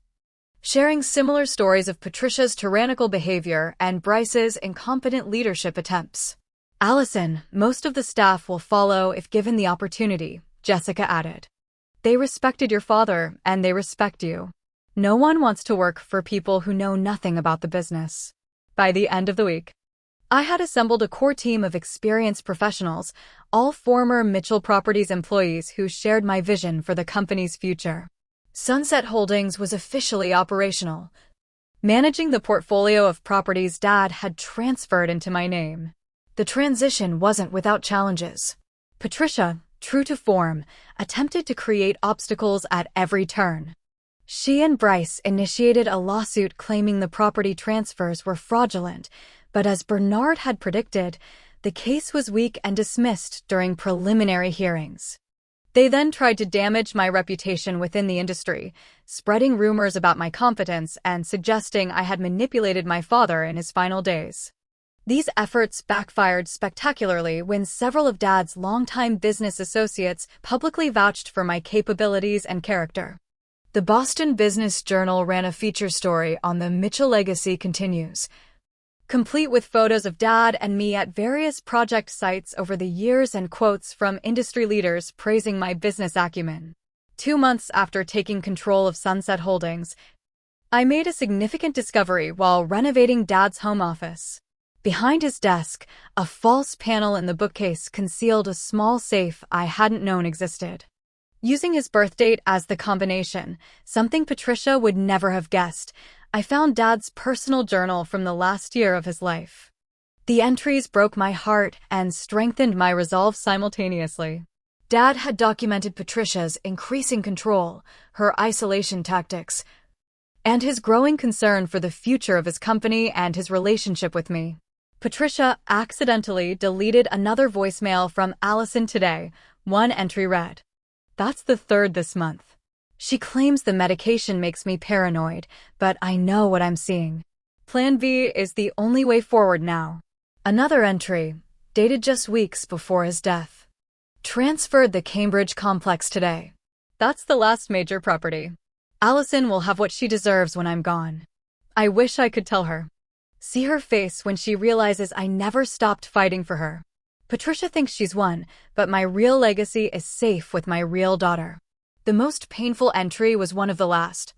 sharing similar stories of Patricia's tyrannical behavior and Bryce's incompetent leadership attempts. "Alison, most of the staff will follow if given the opportunity," Jessica added. "They respected your father, and they respect you. No one wants to work for people who know nothing about the business." By the end of the week, I had assembled a core team of experienced professionals, all former Mitchell Properties employees who shared my vision for the company's future. Sunset Holdings was officially operational, managing the portfolio of properties Dad had transferred into my name. The transition wasn't without challenges. Patricia, true to form, attempted to create obstacles at every turn. She and Bryce initiated a lawsuit claiming the property transfers were fraudulent, but as Bernard had predicted, the case was weak and dismissed during preliminary hearings. They then tried to damage my reputation within the industry, spreading rumors about my competence and suggesting I had manipulated my father in his final days. These efforts backfired spectacularly when several of Dad's longtime business associates publicly vouched for my capabilities and character. The Boston Business Journal ran a feature story on the Mitchell legacy continues, complete with photos of Dad and me at various project sites over the years and quotes from industry leaders praising my business acumen. 2 months after taking control of Sunset Holdings, I made a significant discovery while renovating Dad's home office. Behind his desk, a false panel in the bookcase concealed a small safe I hadn't known existed. Using his birth date as the combination, something Patricia would never have guessed, I found Dad's personal journal from the last year of his life. The entries broke my heart and strengthened my resolve simultaneously. Dad had documented Patricia's increasing control, her isolation tactics, and his growing concern for the future of his company and his relationship with me. Patricia accidentally deleted another voicemail from Alison today. One entry read, "That's the 3rd this month. She claims the medication makes me paranoid, but I know what I'm seeing. Plan B is the only way forward now." Another entry, dated just weeks before his death. "Transferred the Cambridge complex today. That's the last major property. Alison will have what she deserves when I'm gone. I wish I could tell her. See her face when she realizes I never stopped fighting for her. Patricia thinks she's won, but my real legacy is safe with my real daughter." The most painful entry was one of the last.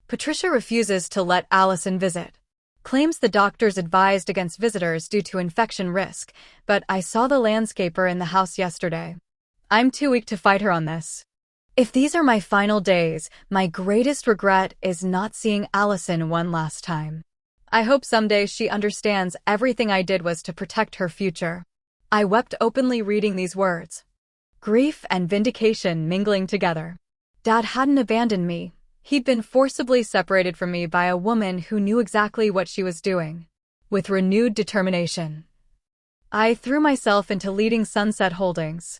Patricia refuses to let Alison visit. Claims the doctors advised against visitors due to infection risk, but I saw the landscaper in the house yesterday. I'm too weak to fight her on this. If these are my final days, my greatest regret is not seeing Alison one last time. I hope someday she understands everything I did was to protect her future. I wept openly reading these words. Grief and vindication mingling together. Dad hadn't abandoned me. He'd been forcibly separated from me by a woman who knew exactly what she was doing. With renewed determination, I threw myself into leading Sunset Holdings.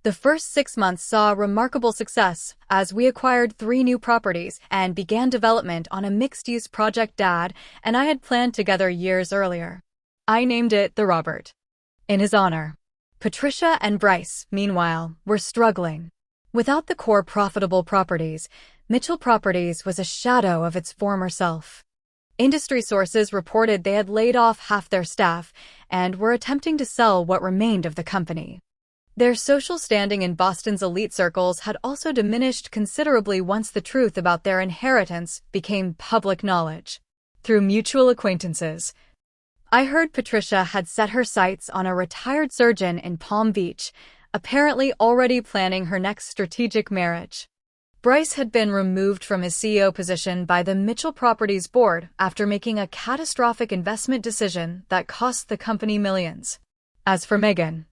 The first 6 months saw remarkable success as we acquired 3 new properties and began development on a mixed-use project Dad and I had planned together years earlier. I named it the Robert, in his honor. Patricia and Bryce, meanwhile, were struggling. Without the core profitable properties, Mitchell Properties was a shadow of its former self. Industry sources reported they had laid off half their staff and were attempting to sell what remained of the company. Their social standing in Boston's elite circles had also diminished considerably once the truth about their inheritance became public knowledge. Through mutual acquaintances, I heard Patricia had set her sights on a retired surgeon in Palm Beach, apparently already planning her next strategic marriage. Bryce had been removed from his CEO position by the Mitchell Properties board after making a catastrophic investment decision that cost the company millions. As for Megan,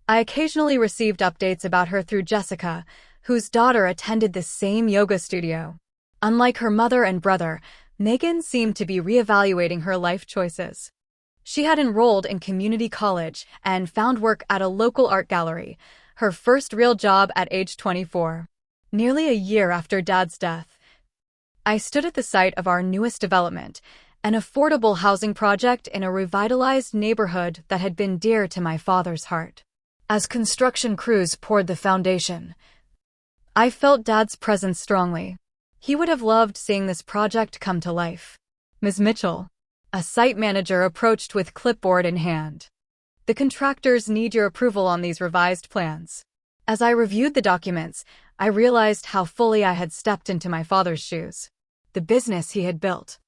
I occasionally received updates about her through Jessica, whose daughter attended the same yoga studio. Unlike her mother and brother, Megan seemed to be reevaluating her life choices. She had enrolled in community college and found work at a local art gallery, her first real job at age 24. Nearly a year after Dad's death, I stood at the site of our newest development, an affordable housing project in a revitalized neighborhood that had been dear to my father's heart. As construction crews poured the foundation, I felt Dad's presence strongly. He would have loved seeing this project come to life. Ms. Mitchell, a site manager approached with clipboard in hand. The contractors need your approval on these revised plans. As I reviewed the documents, I realized how fully I had stepped into my father's shoes. The business he had built,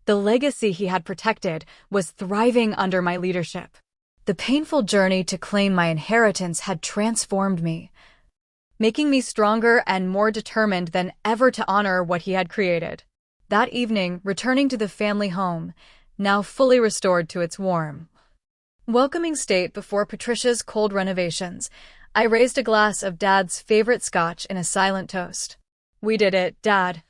the legacy he had protected, was thriving under my leadership. The painful journey to claim my inheritance had transformed me, making me stronger and more determined than ever to honor what he had created. That evening, returning to the family home, now fully restored to its warm, welcoming state before Patricia's cold renovations, I raised a glass of Dad's favorite scotch in a silent toast. "We did it, Dad,"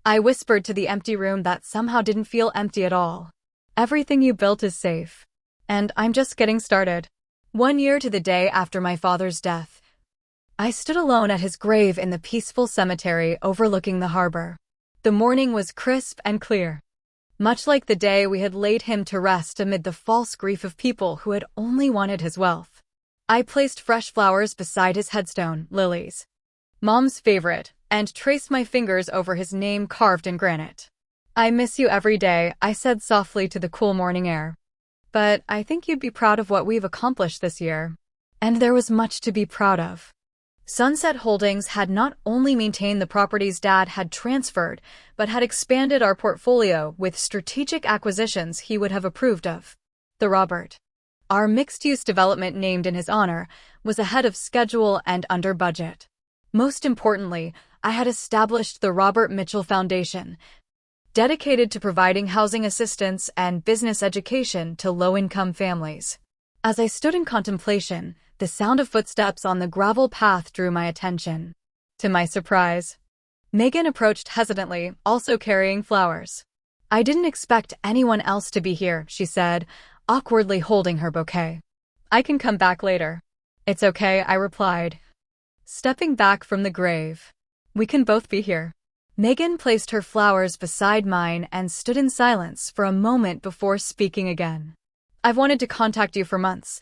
I whispered to the empty room that somehow didn't feel empty at all. "Everything you built is safe. And I'm just getting started." 1 year to the day after my father's death, I stood alone at his grave in the peaceful cemetery overlooking the harbor. The morning was crisp and clear, much like the day we had laid him to rest amid the false grief of people who had only wanted his wealth. I placed fresh flowers beside his headstone, lilies, Mom's favorite, and traced my fingers over his name carved in granite. "I miss you every day," I said softly to the cool morning air. "But I think you'd be proud of what we've accomplished this year." And there was much to be proud of. Sunset Holdings had not only maintained the properties Dad had transferred, but had expanded our portfolio with strategic acquisitions he would have approved of. The Robert, our mixed-use development named in his honor, was ahead of schedule and under budget. Most importantly, I had established the Robert Mitchell Foundation, dedicated to providing housing assistance and business education to low-income families. As I stood in contemplation, the sound of footsteps on the gravel path drew my attention. To my surprise, Megan approached hesitantly, also carrying flowers. "I didn't expect anyone else to be here," she said, awkwardly holding her bouquet. "I can come back later." "It's okay," I replied, stepping back from the grave. "We can both be here." Megan placed her flowers beside mine and stood in silence for a moment before speaking again. "I've wanted to contact you for months,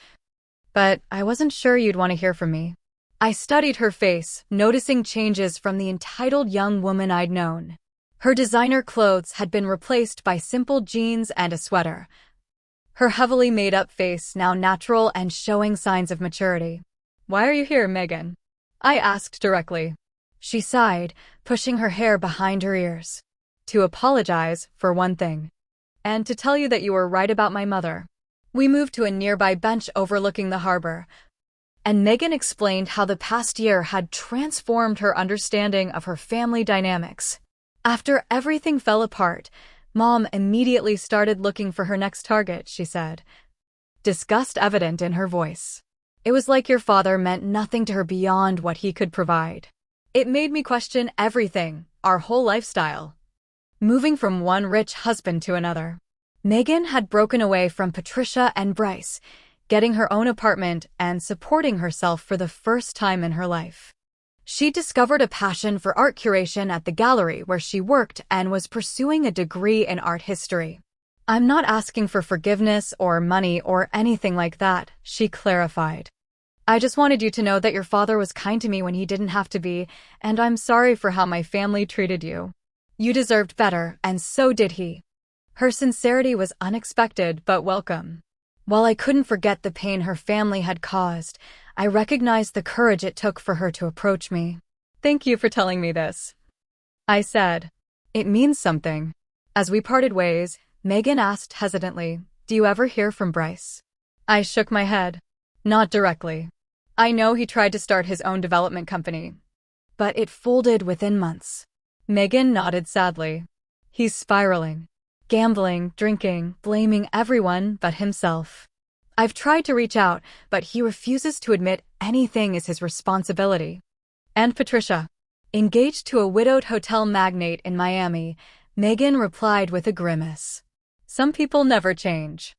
but I wasn't sure you'd want to hear from me." I studied her face, noticing changes from the entitled young woman I'd known. Her designer clothes had been replaced by simple jeans and a sweater, her heavily made-up face now natural and showing signs of maturity. "Why are you here, Megan?" I asked directly. She sighed, pushing her hair behind her ears. "To apologize, for one thing. And to tell you that you were right about my mother." We moved to a nearby bench overlooking the harbor, and Megan explained how the past year had transformed her understanding of her family dynamics. "After everything fell apart, Mom immediately started looking for her next target," she said, disgust evident in her voice. "It was like your father meant nothing to her beyond what he could provide. It made me question everything, our whole lifestyle, moving from one rich husband to another." Megan had broken away from Patricia and Bryce, getting her own apartment and supporting herself for the first time in her life. She discovered a passion for art curation at the gallery where she worked and was pursuing a degree in art history. "I'm not asking for forgiveness or money or anything like that," she clarified. I just wanted you to know that your father was kind to me when he didn't have to be, and I'm sorry for how my family treated you. You deserved better, and so did he. Her sincerity was unexpected but welcome. While I couldn't forget the pain her family had caused, I recognized the courage it took for her to approach me. Thank you for telling me this, I said. It means something. As we parted ways, Megan asked hesitantly, "Do you ever hear from Bryce?" I shook my head. Not directly. I know he tried to start his own development company, but it folded within months. Megan nodded sadly. He's spiraling. Gambling, drinking, blaming everyone but himself. I've tried to reach out, but he refuses to admit anything is his responsibility. And Patricia, engaged to a widowed hotel magnate in Miami, Megan replied with a grimace. Some people never change.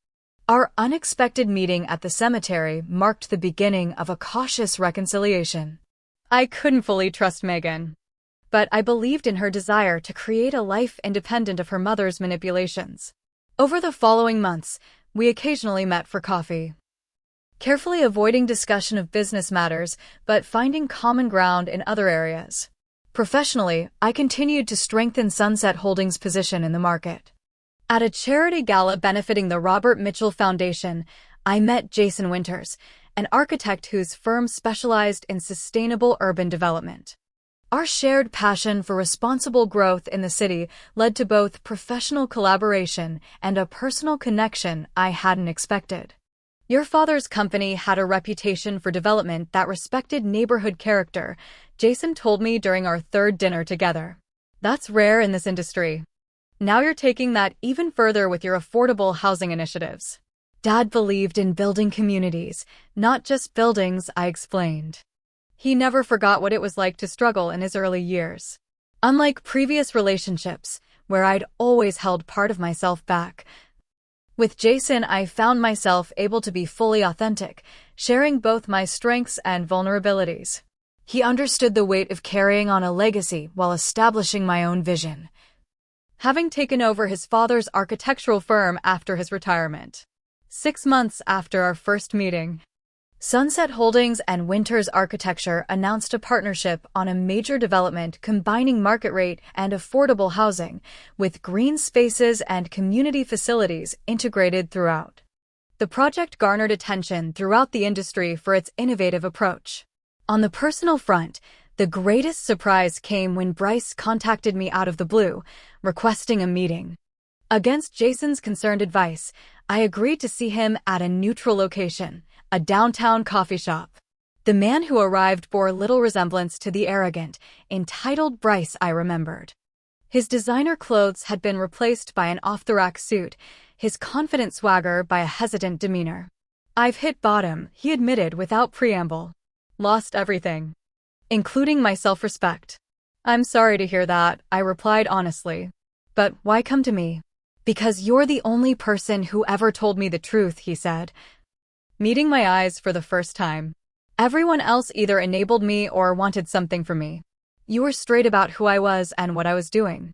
Our unexpected meeting at the cemetery marked the beginning of a cautious reconciliation. I couldn't fully trust Megan, but I believed in her desire to create a life independent of her mother's manipulations. Over the following months, we occasionally met for coffee, carefully avoiding discussion of business matters but finding common ground in other areas. Professionally, I continued to strengthen Sunset Holdings' position in the market. At a charity gala benefiting the Robert Mitchell Foundation, I met Jason Winters, an architect whose firm specialized in sustainable urban development. Our shared passion for responsible growth in the city led to both professional collaboration and a personal connection I hadn't expected. Your father's company had a reputation for development that respected neighborhood character, Jason told me during our third dinner together. That's rare in this industry. Now you're taking that even further with your affordable housing initiatives. Dad believed in building communities, not just buildings, I explained. He never forgot what it was like to struggle in his early years. Unlike previous relationships, where I'd always held part of myself back, with Jason I found myself able to be fully authentic, sharing both my strengths and vulnerabilities. He understood the weight of carrying on a legacy while establishing my own vision, having taken over his father's architectural firm after his retirement. 6 months after our first meeting, Sunset Holdings and Winters Architecture announced a partnership on a major development combining market rate and affordable housing, with green spaces and community facilities integrated throughout. The project garnered attention throughout the industry for its innovative approach. On the personal front, the greatest surprise came when Bryce contacted me out of the blue, requesting a meeting. Against Jason's concerned advice, I agreed to see him at a neutral location, a downtown coffee shop. The man who arrived bore little resemblance to the arrogant, entitled Bryce I remembered. His designer clothes had been replaced by an off-the-rack suit, his confident swagger by a hesitant demeanor. I've hit bottom, he admitted without preamble. Lost everything, including my self-respect. I'm sorry to hear that, I replied honestly. But why come to me? Because you're the only person who ever told me the truth, he said, meeting my eyes for the first time. Everyone else either enabled me or wanted something from me. You were straight about who I was and what I was doing.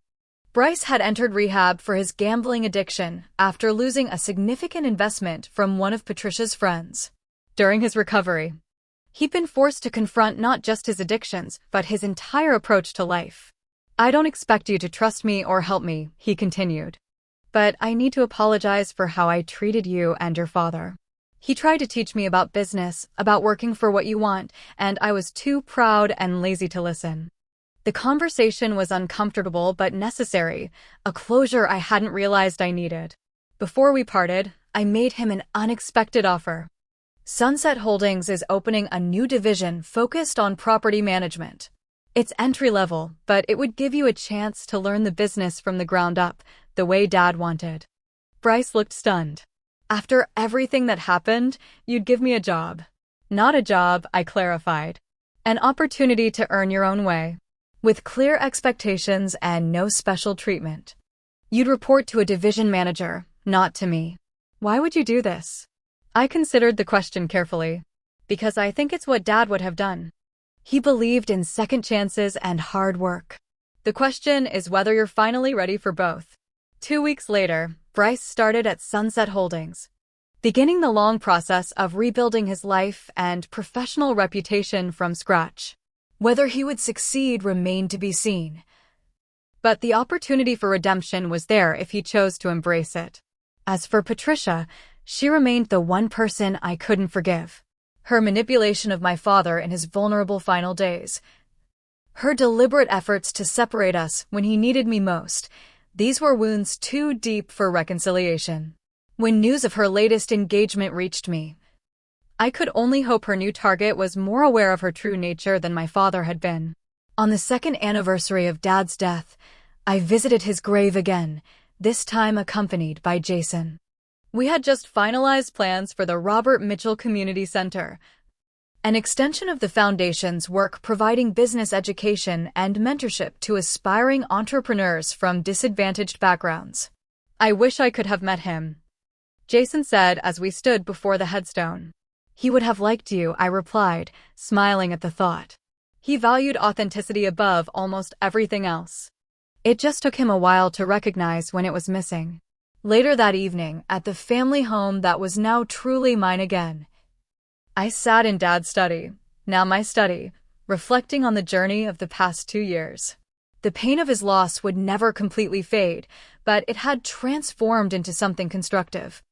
Bryce had entered rehab for his gambling addiction after losing a significant investment from one of Patricia's friends. During his recovery, he'd been forced to confront not just his addictions, but his entire approach to life. I don't expect you to trust me or help me, he continued. But I need to apologize for how I treated you and your father. He tried to teach me about business, about working for what you want, and I was too proud and lazy to listen. The conversation was uncomfortable but necessary, a closure I hadn't realized I needed. Before we parted, I made him an unexpected offer. Sunset Holdings is opening a new division focused on property management. It's entry-level, but it would give you a chance to learn the business from the ground up, the way Dad wanted. Bryce looked stunned. After everything that happened, you'd give me a job. Not a job, I clarified. An opportunity to earn your own way, with clear expectations and no special treatment. You'd report to a division manager, not to me. Why would you do this? I considered the question carefully, because I think it's what Dad would have done. He believed in second chances and hard work. The question is whether you're finally ready for both. 2 weeks later, Bryce started at Sunset Holdings. beginning the long process of rebuilding his life and professional reputation from scratch. Whether he would succeed remained to be seen, but the opportunity for redemption was there if he chose to embrace it. As for Patricia, she remained the one person I couldn't forgive. Her manipulation of my father in his vulnerable final days. Her deliberate efforts to separate us when he needed me most. These were wounds too deep for reconciliation. When news of her latest engagement reached me, I could only hope her new target was more aware of her true nature than my father had been. On the second anniversary of Dad's death, I visited his grave again, this time accompanied by Jason. We had just finalized plans for the Robert Mitchell Community Center, an extension of the Foundation's work providing business education and mentorship to aspiring entrepreneurs from disadvantaged backgrounds. I wish I could have met him, Jason said as we stood before the headstone. He would have liked you, I replied, smiling at the thought. He valued authenticity above almost everything else. It just took him a while to recognize when it was missing. Later that evening, at the family home that was now truly mine again, I sat in Dad's study, now my study, reflecting on the journey of the past 2 years. The pain of his loss would never completely fade, but it had transformed into something constructive.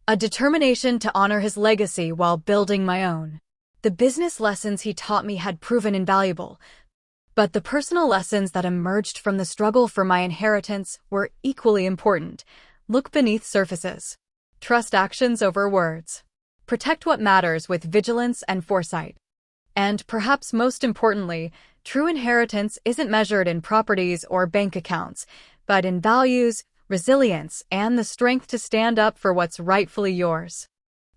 A determination to honor his legacy while building my own. The business lessons he taught me had proven invaluable, but the personal lessons that emerged from the struggle for my inheritance were equally important. Look beneath surfaces. Trust actions over words. Protect what matters with vigilance and foresight. And perhaps most importantly, true inheritance isn't measured in properties or bank accounts, but in values, resilience, and the strength to stand up for what's rightfully yours.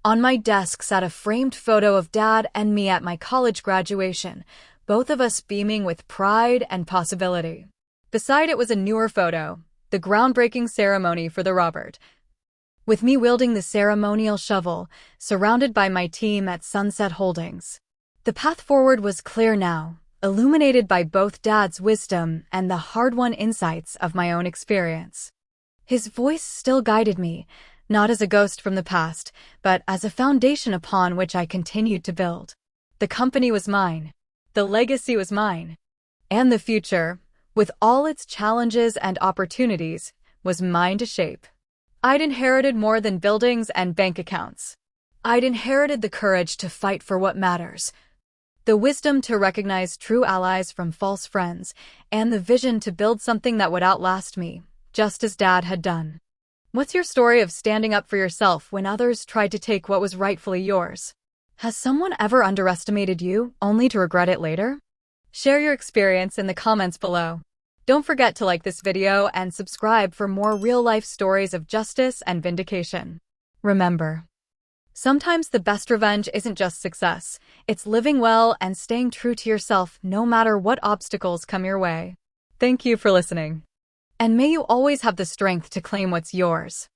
On my desk sat a framed photo of Dad and me at my college graduation, both of us beaming with pride and possibility. Beside it was a newer photo, the groundbreaking ceremony for the Robert, with me wielding the ceremonial shovel, surrounded by my team at Sunset Holdings. The path forward was clear now, illuminated by both Dad's wisdom and the hard-won insights of my own experience. His voice still guided me, not as a ghost from the past, but as a foundation upon which I continued to build. The company was mine. The legacy was mine. And the future, with all its challenges and opportunities, was mine to shape. I'd inherited more than buildings and bank accounts. I'd inherited the courage to fight for what matters, the wisdom to recognize true allies from false friends, and the vision to build something that would outlast me, just as Dad had done. What's your story of standing up for yourself when others tried to take what was rightfully yours? Has someone ever underestimated you, only to regret it later? Share your experience in the comments below. Don't forget to like this video and subscribe for more real-life stories of justice and vindication. Remember, sometimes the best revenge isn't just success, it's living well and staying true to yourself no matter what obstacles come your way. Thank you for listening. And may you always have the strength to claim what's yours.